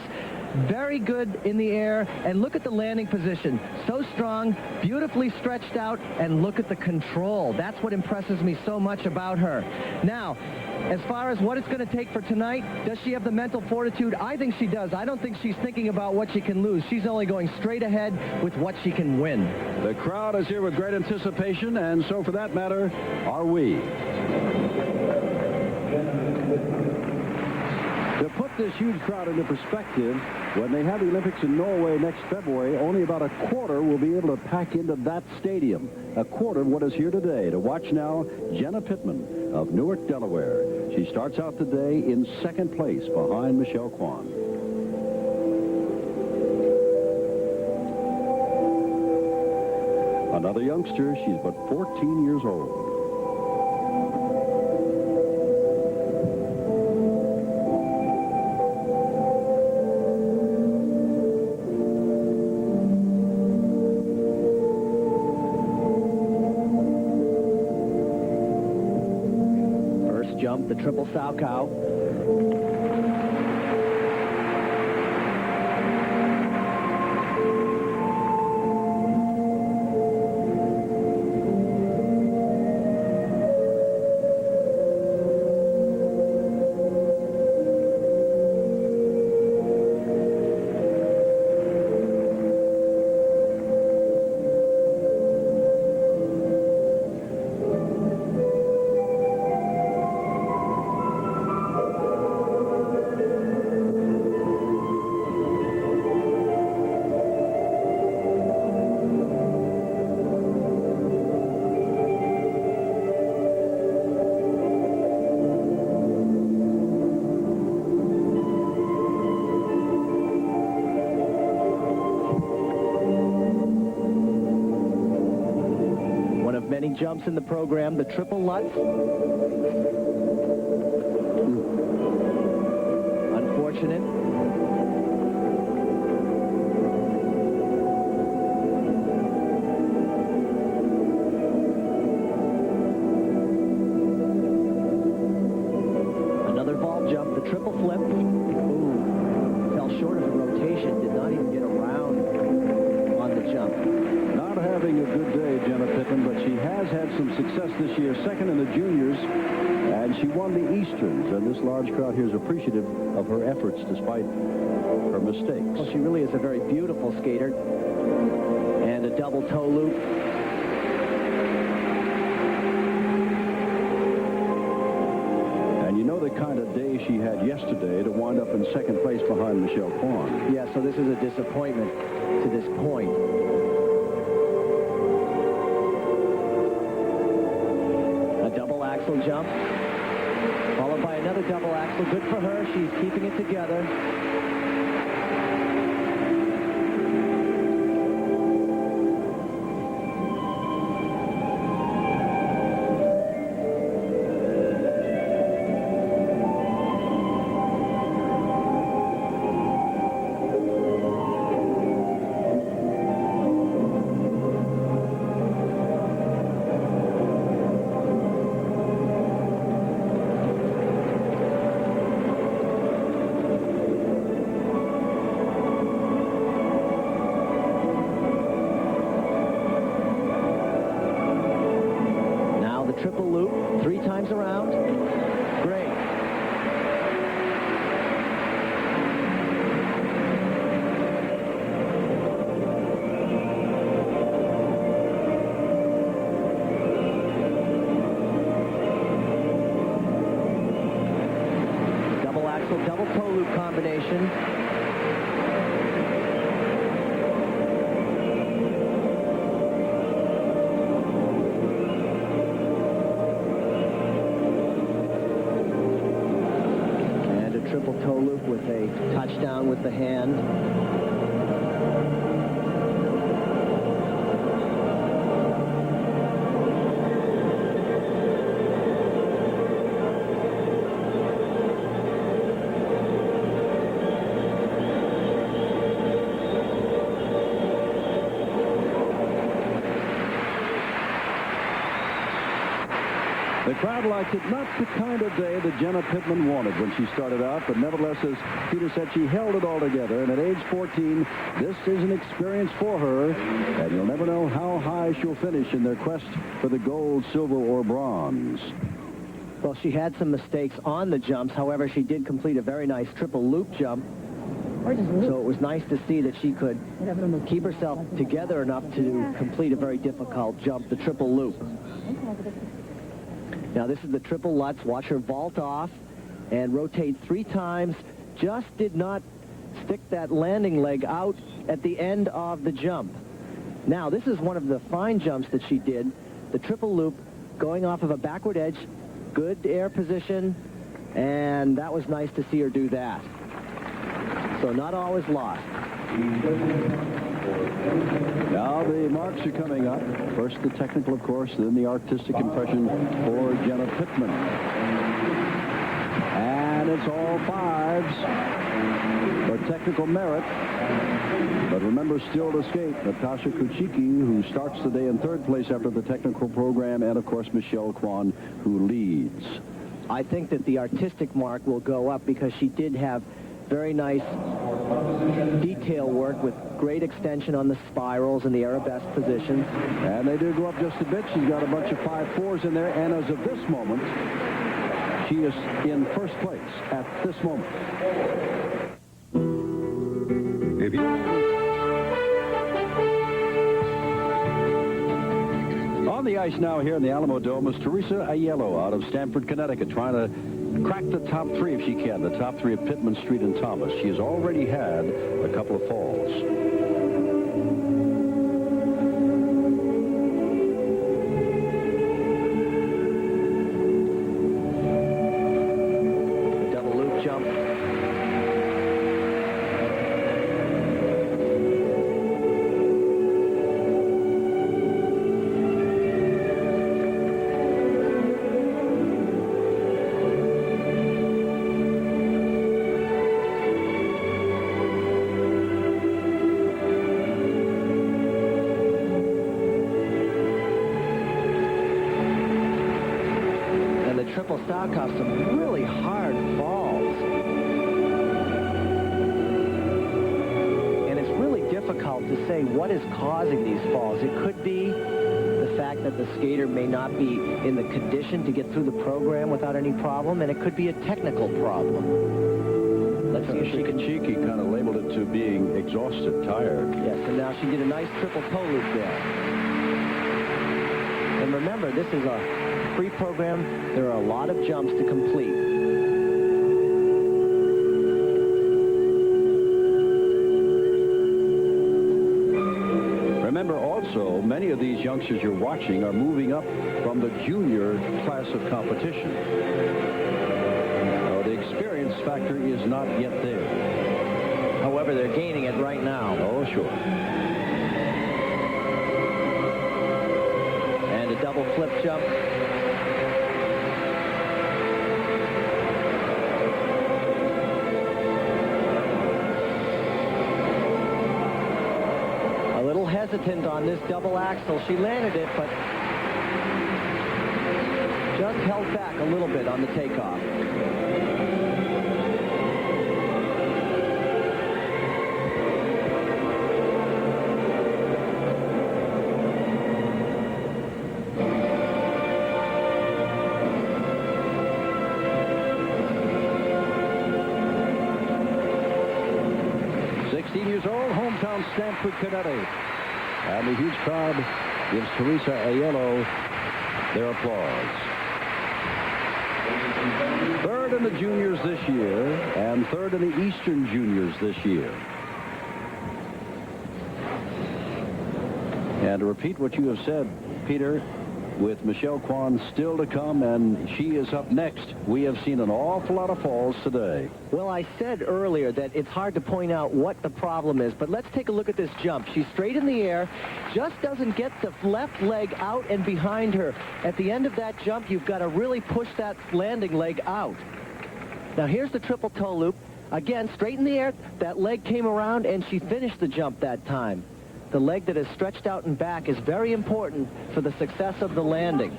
Very good in the air, and look at the landing position. So strong, beautifully stretched out, and look at the control. That's what impresses me so much about her. Now, as far as what it's going to take for tonight, does she have the mental fortitude? I think she does. I don't think she's thinking about what she can lose. She's only going straight ahead with what she can win. The crowd is here with great anticipation, and so for that matter, are we. To put this huge crowd into perspective, when they have the Olympics in Norway next February, only about a quarter will be able to pack into that stadium. A quarter of what is here today. To watch now, Jenna Pittman of Newark, Delaware. She starts out today in second place behind Michelle Kwan. Another youngster, she's but 14 years old. Jump, the triple sow cow. Many jumps in the program, the triple Lutz. Unfortunate. Another vault jump, the triple flip. Ooh, fell short of the rotation, did not even get around on the jump. Not having a good day, Jenna Pittman, but she has had some success this year. Second in the juniors And she won the Easterns, and this large crowd here is appreciative of her efforts despite her mistakes. Well, she really is a very beautiful skater. And a double toe loop. And you know the kind of day she had yesterday to wind up in second place behind Michelle Kwan. Yeah, so this is a disappointment to this point. A double axel jump, followed by another double axel. Good for her. She's keeping it together. Triple loop, 3 times around. Great. Double axle, double toe loop combination. Triple toe loop with a touchdown with the hand. The crowd liked it. Not the kind of day that Jenna Pittman wanted when she started out, but nevertheless, as Peter said, she held it all together. And at age 14, this is an experience for her, and you'll never know how high she'll finish in their quest for the gold, silver, or bronze. Well, she had some mistakes on the jumps. However, she did complete a very nice triple loop jump. So it was nice to see that she could keep herself together enough to complete a very difficult jump, the triple loop. Now, this is the triple Lutz. Watch her vault off and rotate 3 times. Just did not stick that landing leg out at the end of the jump. Now, this is one of the fine jumps that she did. The triple loop going off of a backward edge. Good air position. And that was nice to see her do that. So not always lost. Now the marks are coming up. First the technical, of course, then the artistic impression for Jenna Pittman. And it's all 5s for technical merit. But remember, still to skate, Natasha Kuchiki, who starts the day in 3rd place after the technical program, and, of course, Michelle Kwan, who leads. I think that the artistic mark will go up because she did have very nice detail work with great extension on the spirals and the arabesque positions. And they do go up just a bit. She's got a bunch of 5-4s in there, and as of this moment, she is in 1st place at this moment. If you... On the ice now here in the Alamo Dome is Teresa Aiello out of Stamford, Connecticut, trying to crack the top 3 if she can, the top 3 of Pittman, Street, and Thomas. She has already had a couple of falls. Double loop jump. Triple stock off some really hard falls. And it's really difficult to say what is causing these falls. It could be the fact fact that the skater may not be in the condition to get through the program without any problem, and it could be a technical problem. Let's see if she can... Cheeky kind of labeled it to being exhausted, tired. Yes, and now she did a nice triple toe loop there. And remember, this is a free program. There are a lot of jumps to complete. Remember also, many of these youngsters you're watching are moving up from the junior class of competition. The experience factor is not yet there. However, they're gaining it right now. Oh, sure. And a double flip jump. A little hesitant on this double axel. She landed it, but just held back a little bit on the takeoff. Years old, hometown Stamford, Connecticut. And the huge crowd gives Teresa Aiello their applause. Third in the juniors this year, and third in the Eastern juniors this year. And to repeat what you have said, Peter, with Michelle Kwan still to come, and she is up next. We have seen an awful lot of falls today. Well, I said earlier that it's hard to point out what the problem is, but let's take a look at this jump. She's straight in the air, just doesn't get the left leg out and behind her. At the end of that jump, you've got to really push that landing leg out. Now, here's the triple toe loop. Again, straight in the air, that leg came around, and she finished the jump that time. The leg that is stretched out and back is very important for the success of the landing.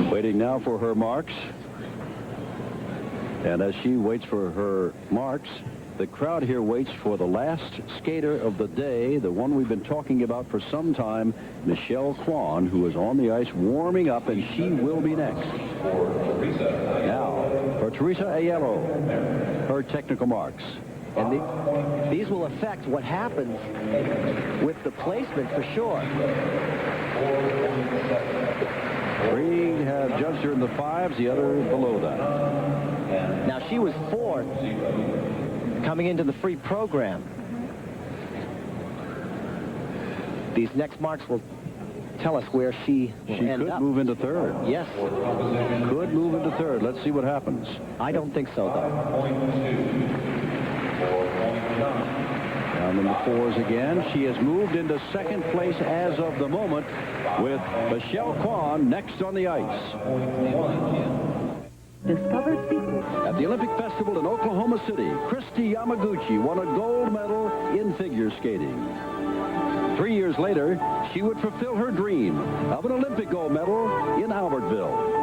Waiting now for her marks. And as she waits for her marks, the crowd here waits for the last skater of the day, the one we've been talking about for some time, Michelle Kwan, who is on the ice warming up, and she will be next. Now, for Teresa Aiello, her technical marks. And these will affect what happens with the placement for sure. Three have judged her in the fives, the other below that. Now, she was fourth coming into the free program. These next marks will tell us where she will end up. Could move into third. Yes. Could move into third. Let's see what happens. I don't think so, though. Down in the fours again. She has moved into second place as of the moment, with Michelle Kwan next on the ice. At the Olympic Festival in Oklahoma City, Christy Yamaguchi won a gold medal in figure skating. 3 years later, she would fulfill her dream of an Olympic gold medal in Albertville.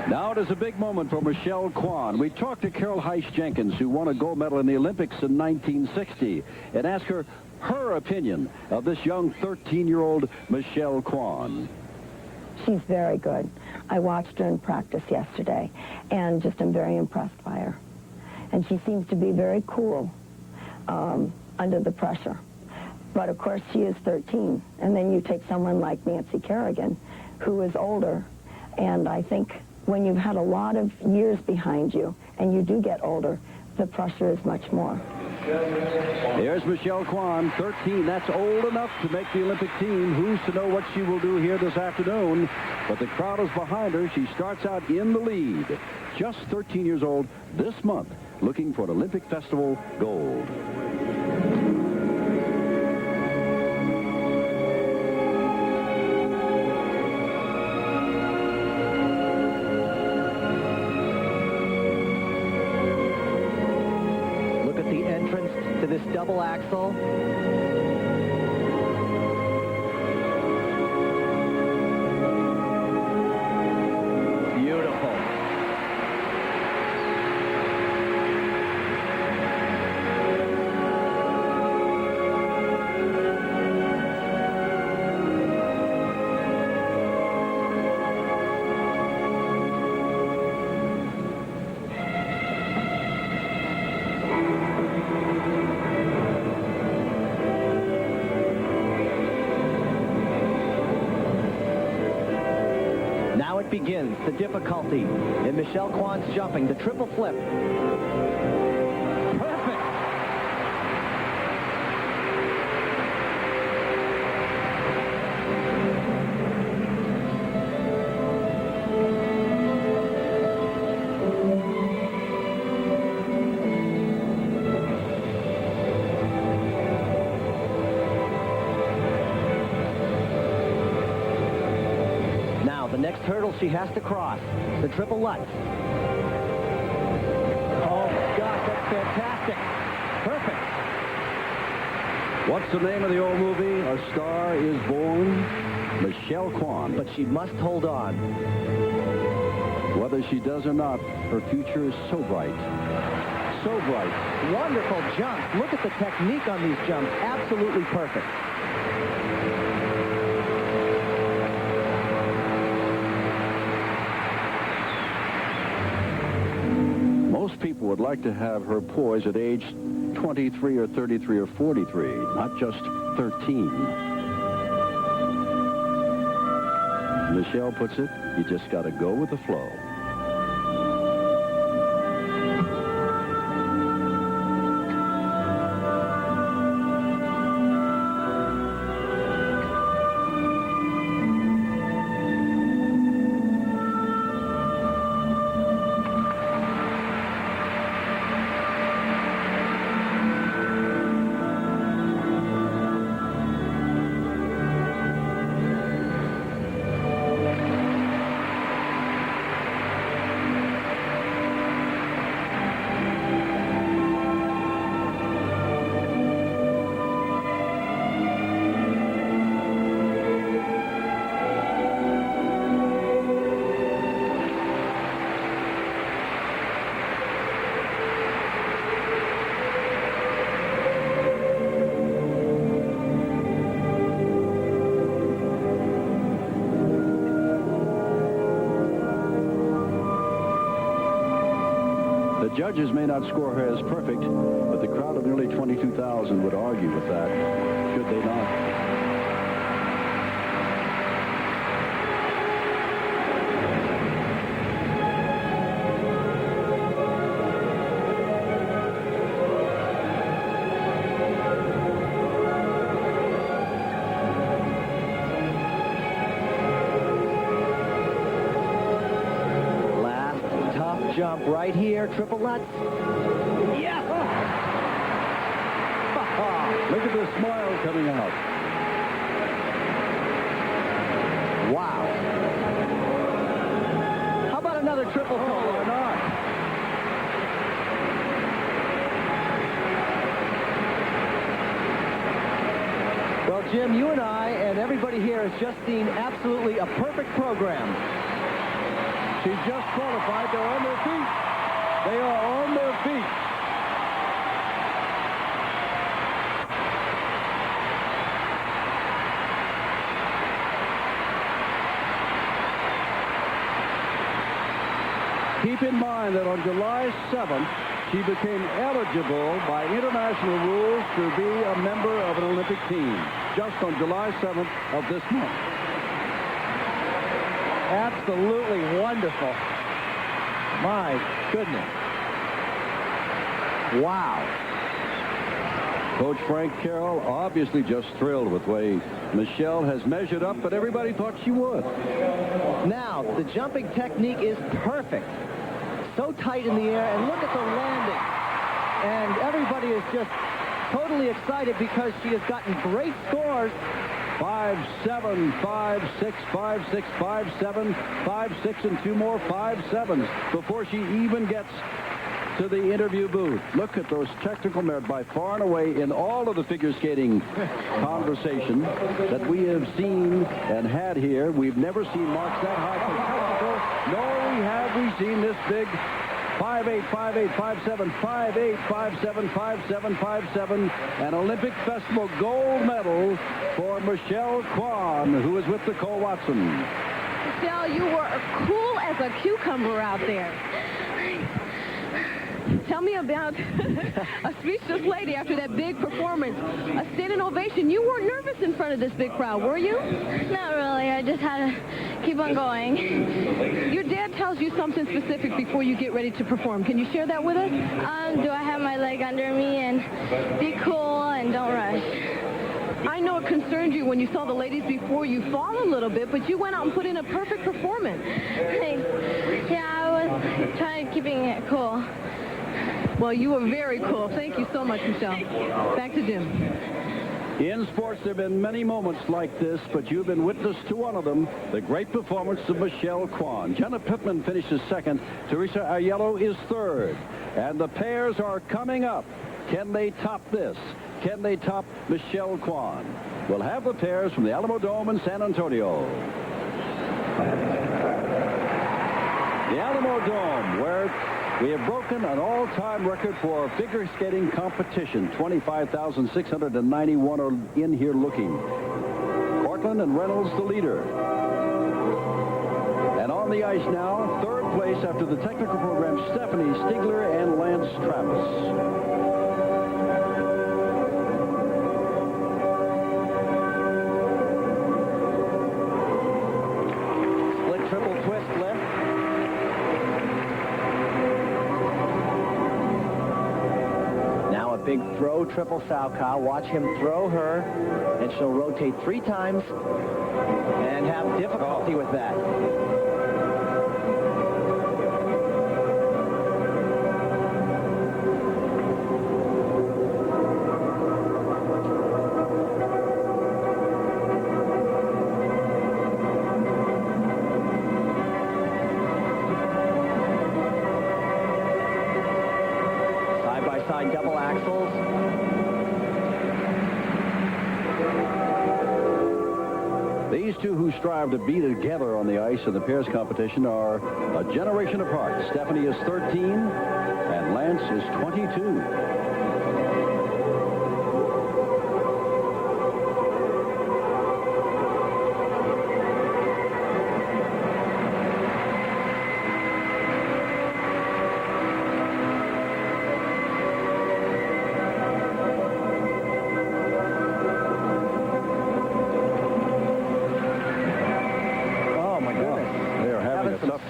Now it is a big moment for Michelle Kwan. We talked to Carol Heiss-Jenkins, who won a gold medal in the Olympics in 1960, and asked her opinion of this young 13-year-old Michelle Kwan. She's very good. I watched her in practice yesterday, and just am very impressed by her. And she seems to be very cool under the pressure. But, of course, she is 13. And then you take someone like Nancy Kerrigan, who is older, and I think when you've had a lot of years behind you and you do get older, the pressure is much more. There's Michelle Kwan, 13. That's old enough to make the Olympic team. Who's to know what she will do here this afternoon? But the crowd is behind her. She starts out in the lead. Just 13 years old this month, looking for an Olympic Festival gold. To this double axel. Beautiful. begins, the difficulty in Michelle Kwan's jumping, the triple flip. Perfect. The next hurdle she has to cross, the triple Lutz. Oh, gosh, that's fantastic. Perfect. What's the name of the old movie? A Star is Born? Michelle Kwan. But she must hold on. Whether she does or not, her future is so bright. So bright. Wonderful jump. Look at the technique on these jumps. Absolutely perfect. Most people would like to have her poise at age 23 or 33 or 43, not just 13. Michelle puts it, you just got to go with the flow. The judges may not score her as perfect, but the crowd of nearly 22,000 would argue with that, should they not? Jump right here, triple Lutz. Yes! Look at the smile coming out. Wow. How about another triple solo? Why not? Well, Jim, you and I and everybody here has just seen absolutely a perfect program. She just qualified. They're on their feet. They are on their feet. Keep in mind that on July 7th, she became eligible by international rules to be a member of an Olympic team. Just on July 7th of this month. Absolutely wonderful. My goodness. Wow. Coach Frank Carroll obviously just thrilled with the way Michelle has measured up, but everybody thought she would. Now, the jumping technique is perfect. So tight in the air, and look at the landing. And everybody is just totally excited because she has gotten great scores. 5-7, 5-6, 5-6, 5-7, 5-6, and two more 5-7s before she even gets to the interview booth. Look at those technical merits by far and away in all of the figure skating conversation that we have seen and had here. We've never seen marks that high for technical, nor have we seen this big 5-8, 5-8, 5-7, 5-8, 5-7, 5-7, 5-7, an Olympic Festival gold medal for Michelle Kwan, who is with Nicole Watson. Michelle, you were cool as a cucumber out there. Tell me about a speechless lady after that big performance. A standing ovation. You weren't nervous in front of this big crowd, were you? Not really. I just had to keep on going. Your dad tells you something specific before you get ready to perform. Can you share that with us? Do I have my leg under me and be cool and don't rush? I know it concerned you when you saw the ladies before you fall a little bit, but you went out and put in a perfect performance. Thanks. Yeah, I was trying to keeping it cool. Well, you were very cool. Thank you so much, Michelle. Back to Jim. In sports, there have been many moments like this, but you've been witness to one of them, the great performance of Michelle Kwan. Jenna Pittman finishes second. Teresa Aiello is third. And the pairs are coming up. Can they top this? Can they top Michelle Kwan? We'll have the pairs from the Alamo Dome in San Antonio. The Alamo Dome, where we have broken an all-time record for figure skating competition. 25,691 are in here looking. Cortland and Reynolds the leader. And on the ice now, third place after the technical program, Stephanie Stigler and Lance Travis. Triple twist lift. Now a big throw, triple Salchow. Watch him throw her, and she'll rotate 3 times and have difficulty with that. Double axles. These two who strive to be together on the ice in the pairs competition are a generation apart. Stephanie is 13 and Lance is 22.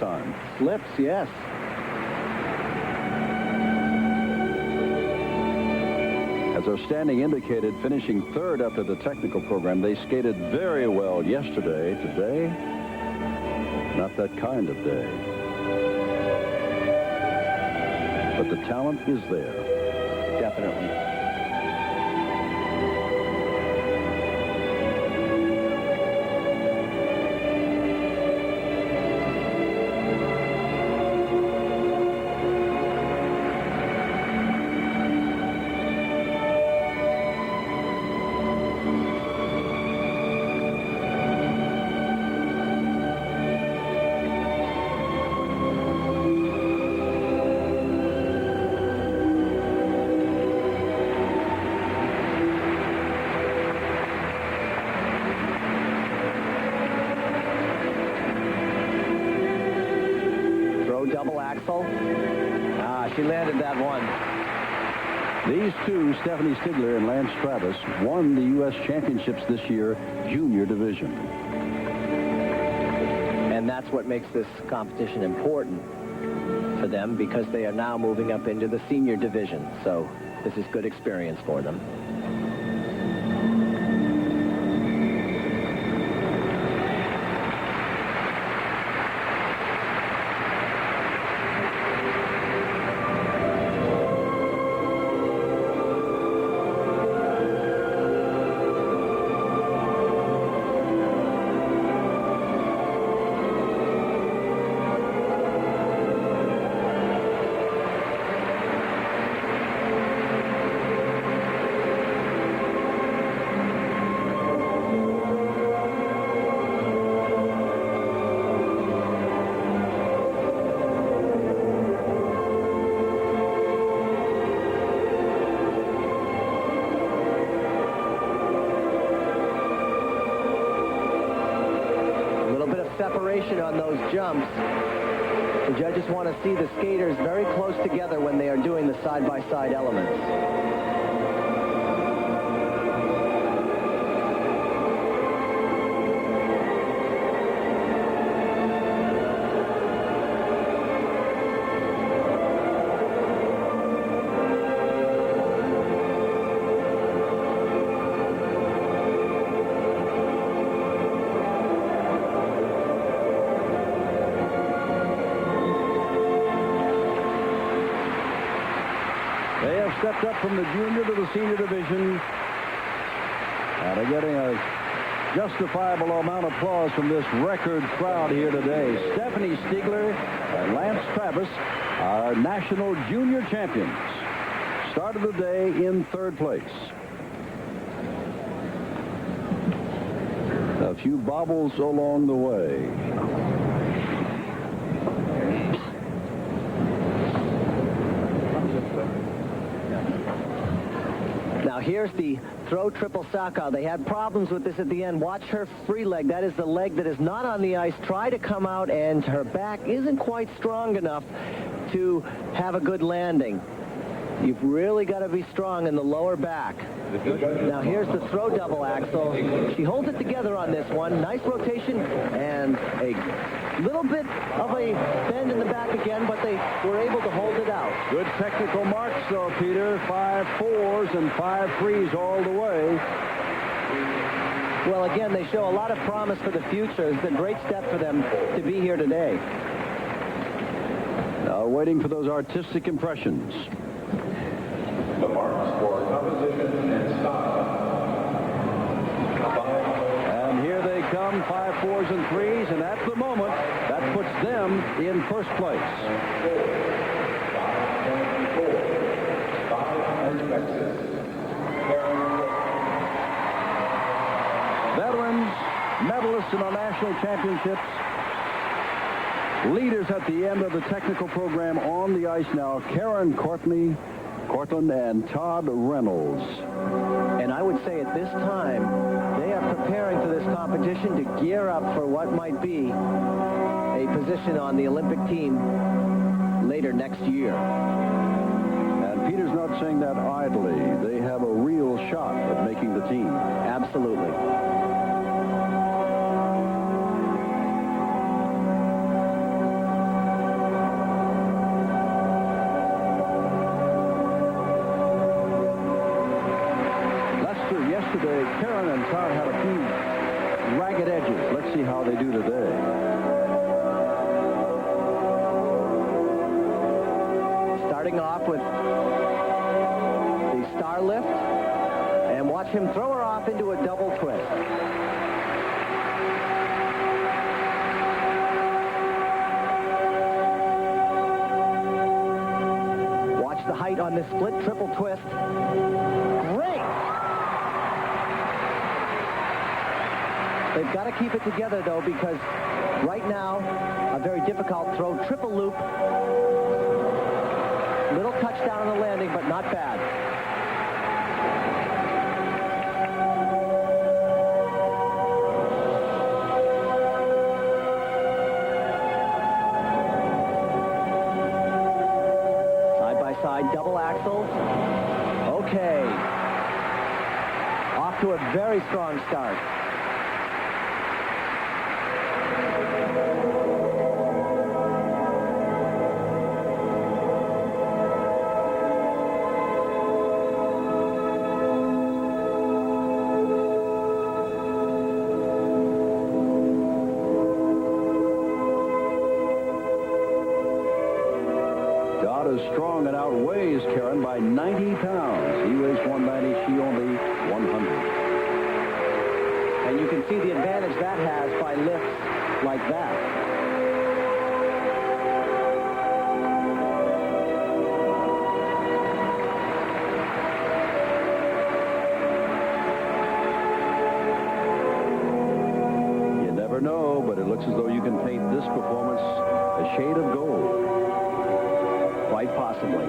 Time. Flips, yes. As our standing indicated, finishing third after the technical program, they skated very well yesterday. Today, not that kind of day. But the talent is there. Definitely. Double axle. She landed that one. These two, Stephanie Stigler and Lance Travis, won the U.S. Championships this year, junior division. And that's what makes this competition important for them, because they are now moving up into the senior division. So this is good experience for them. Separation on those jumps. The judges want to see the skaters very close together when they are doing the side-by-side elements. They have stepped up from the junior to the senior division and are getting a justifiable amount of applause from this record crowd here today. Stephanie Stiegler and Lance Travis are national junior champions. Started the day in third place. A few bobbles along the way. Now here's the throw triple sock out. They had problems with this at the end. Watch her free leg. That is the leg that is not on the ice. Try to come out, and her back isn't quite strong enough to have a good landing. You've really got to be strong in the lower back. Now here's the throw double axel. She holds it together on this one. Nice rotation and a little bit of a bend in the back again, but they were able to hold it out. Good technical marks, though, Peter. 5 4s and 5 3s all the way. Well, again, they show a lot of promise for the future. It's been a great step for them to be here today. Now waiting for those artistic impressions. The marks for composition and style. And here they come, 5 4s and 3s, and at the moment, that puts them in first place. 5 Veterans, medalists in our national championships, leaders at the end of the technical program on the ice now, Karen Cortland and Todd Reynolds. And I would say at this time, they are preparing for this competition to gear up for what might be a position on the Olympic team later next year. And Peter's not saying that idly. They have a real shot at making the team. Absolutely. Yesterday, Karen and Todd had a few ragged edges. Let's see how they do today. Starting off with the star lift, and watch him throw her off into a double twist. Watch the height on this split triple twist. Great! They've got to keep it together, though, because right now, a very difficult throw. Triple loop. Little touchdown on the landing, but not bad. Side-by-side double axel. Okay. Off to a very strong start. Is strong and outweighs Karen by 90 pounds. He weighs 190, she only 100. And you can see the advantage that has by lifts like that. You never know, but it looks as though you can paint this performance a shade of gold. Quite possibly.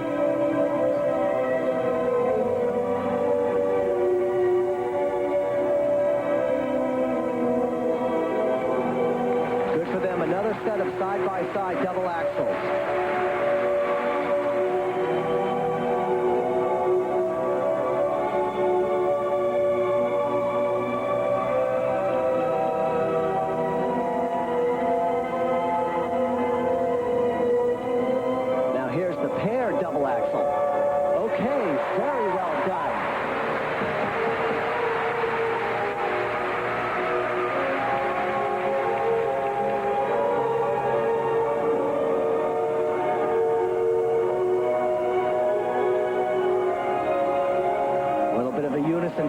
Good for them. Another another set of side-by-side double axles.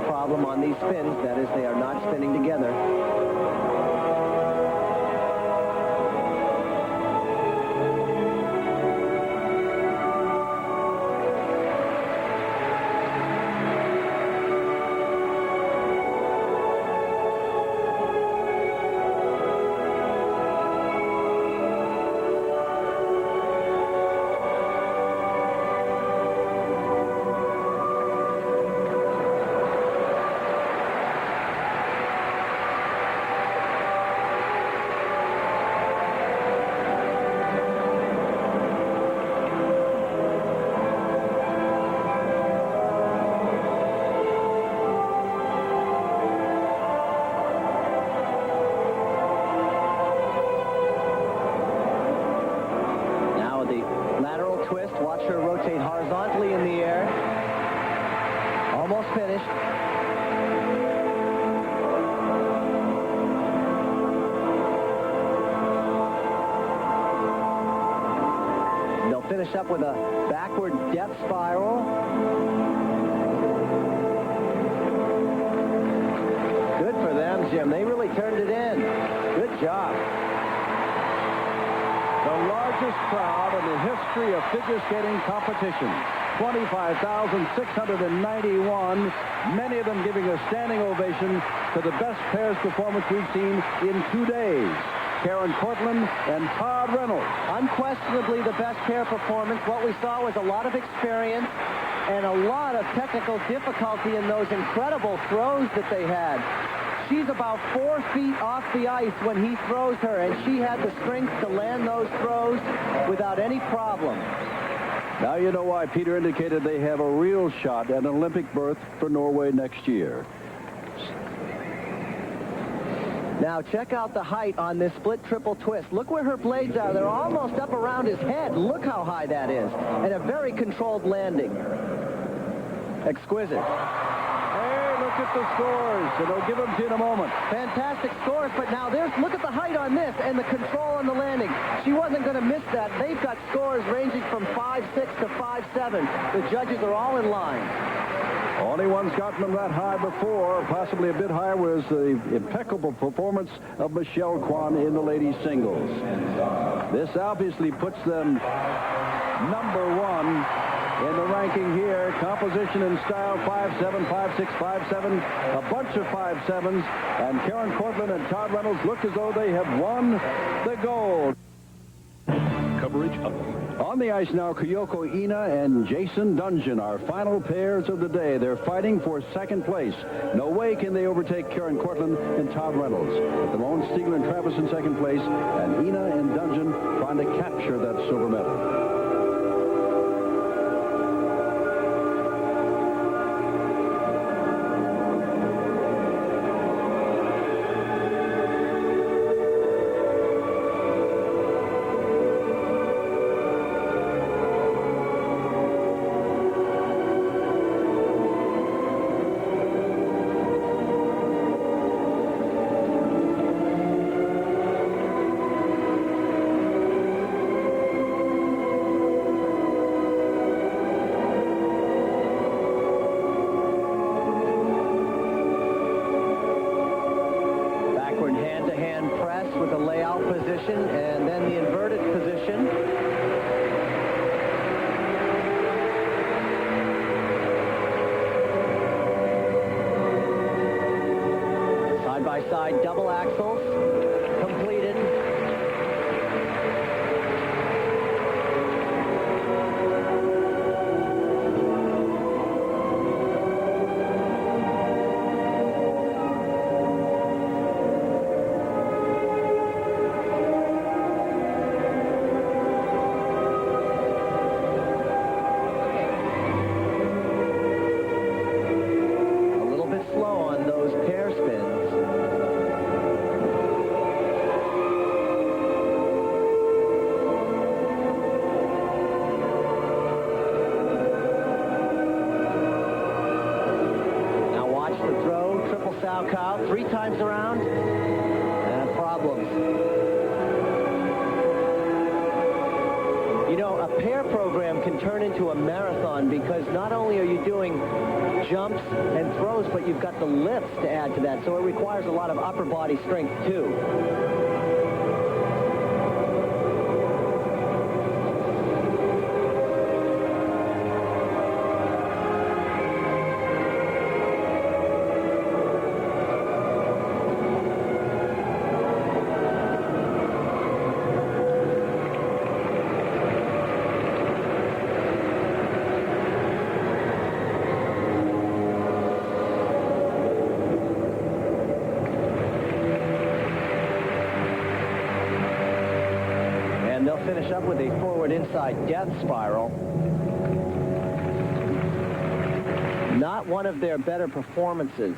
Problem on these spins, that is, they are not spinning together. Watch her rotate horizontally in the air. Almost finished. They'll finish up with a backward death spiral. Good for them, Jim. They really turned it in. Good job. The largest crowd in the history of figure skating competition. 25,691, many of them giving a standing ovation to the best pairs performance we've seen in 2 days. Karen Cortland and Todd Reynolds. Unquestionably the best pair performance. What we saw was a lot of experience and a lot of technical difficulty in those incredible throws that they had. She's about 4 feet off the ice when he throws her, and she had the strength to land those throws without any problem. Now you know why Peter indicated they have a real shot at an Olympic berth for Norway next year. Now check out the height on this split triple twist. Look where her blades are. They're almost up around his head. Look how high that is. And a very controlled landing. Exquisite. Look at the scores, and they'll give them to you in a moment. Fantastic scores, but now look at the height on this and the control on the landing. She wasn't going to miss that. They've got scores ranging from 5.6 to 5.7. The judges are all in line. Only one's gotten them that high before, possibly a bit higher, was the impeccable performance of Michelle Kwan in the ladies' singles. This obviously puts them #1 in the ranking here. Composition and style, 5.7, 5.6, 5.7, a bunch of 5.7s, and Karen Cortland and Todd Reynolds look as though they have won the gold. Coverage up. On the ice now, Kyoko Ina and Jason Dungjen, our final pairs of the day. They're fighting for second place. No way can they overtake Karen Cortland and Todd Reynolds. At the moment, Stiegler and Travis in second place, and Ina and Dungjen trying to capture that silver medal. And then the inverted position. Side-by-side double axles completed. Salchow, 3 times around, and problems. You know, a pair program can turn into a marathon because not only are you doing jumps and throws, but you've got the lifts to add to that, so it requires a lot of upper body strength, too. Finish up with a forward inside death spiral. Not one of their better performances.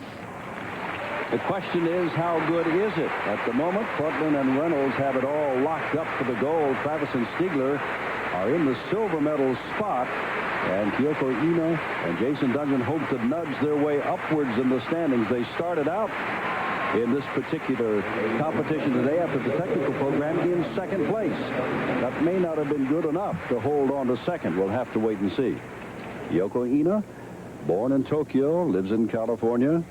The question is, how good is it? At the moment, Cortland and Reynolds have it all locked up for the gold. Travis and Stiegler are in the silver medal spot. And Kyoko Ina and Jason Dungjen hope to nudge their way upwards in the standings. They started out in this particular competition today after the technical program in second place. That may not have been good enough to hold on to second. We'll have to wait and see. Kyoko Ina, born in Tokyo, lives in California,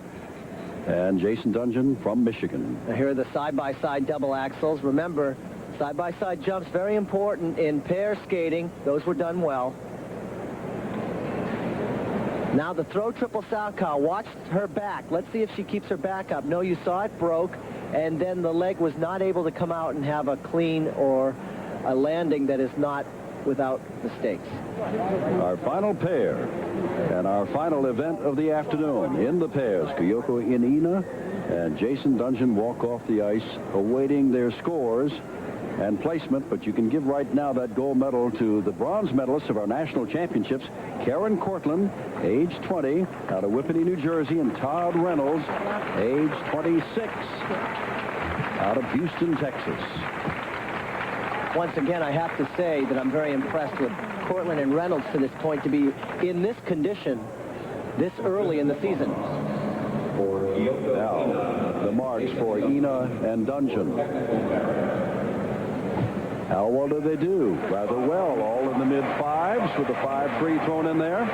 and Jason Dungjen from Michigan. Now here are the side-by-side double axles. Remember, side-by-side jumps, very important in pair skating. Those were done well. Now the throw triple Salchow. Watch her back. Let's see if she keeps her back up. No, you saw it broke, and then the leg was not able to come out and have a clean or a landing that is not without mistakes. Our final pair and our final event of the afternoon in the pairs. Kyoko Ina and Jason Dungjen walk off the ice awaiting their scores and placement, but you can give right now that gold medal to the bronze medalists of our national championships, Karen Cortland, age 20, out of Whippany, New Jersey, and Todd Reynolds, age 26, out of Houston, Texas. Once again, I have to say that I'm very impressed with Cortland and Reynolds to this point to be in this condition this early in the season. Now, the marks for Ina and Dungjen. How well do they do? Rather well. All in the mid-5s with the 5-3 thrown in there.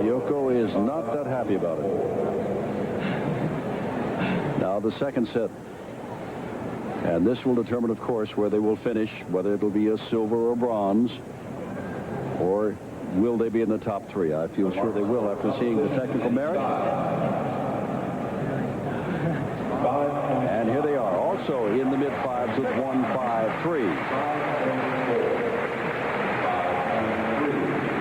Kyoko is not that happy about it. Now the second set. And this will determine, of course, where they will finish, whether it'll be a silver or bronze, or will they be in the top 3? I feel sure they will after seeing the technical merit. And here they are, also in the mid-5s with 1-5-3.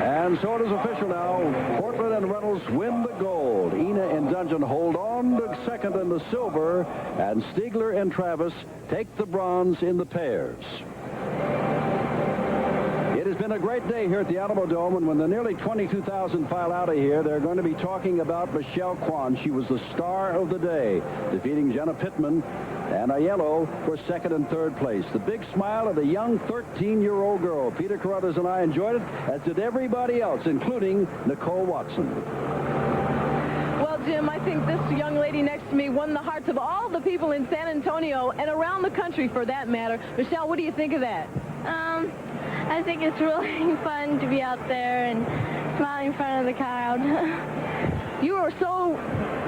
And so it is official now. Cortland and Reynolds win the gold. Ina and Dungjen hold on to second in the silver, and Stiegler and Travis take the bronze in the pairs. It has been a great day here at the Alamo Dome, and when the nearly 22,000 file out of here, they're going to be talking about Michelle Kwan. She was the star of the day, defeating Jenna Pittman and Aiello for second and third place. The big smile of the young 13-year-old girl. Peter Carruthers and I enjoyed it, as did everybody else, including Nicole Watson. Well, Jim, I think this young lady next to me won the hearts of all the people in San Antonio and around the country, for that matter. Michelle, what do you think of that? I think it's really fun to be out there and smiling in front of the crowd. You were so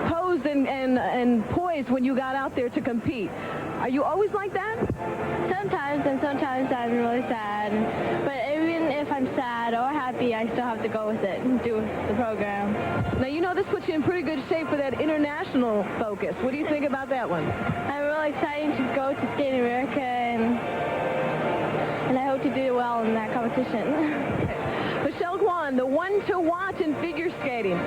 posed and poised when you got out there to compete. Are you always like that? Sometimes, and sometimes I'm really sad. But even if I'm sad or happy, I still have to go with it and do the program. Now, you know, this puts you in pretty good shape for that international focus. What do you think about that one? I'm really excited to go to Skate America, and I hope to do well in that competition. Michelle Kwan, the one to watch in figure skating.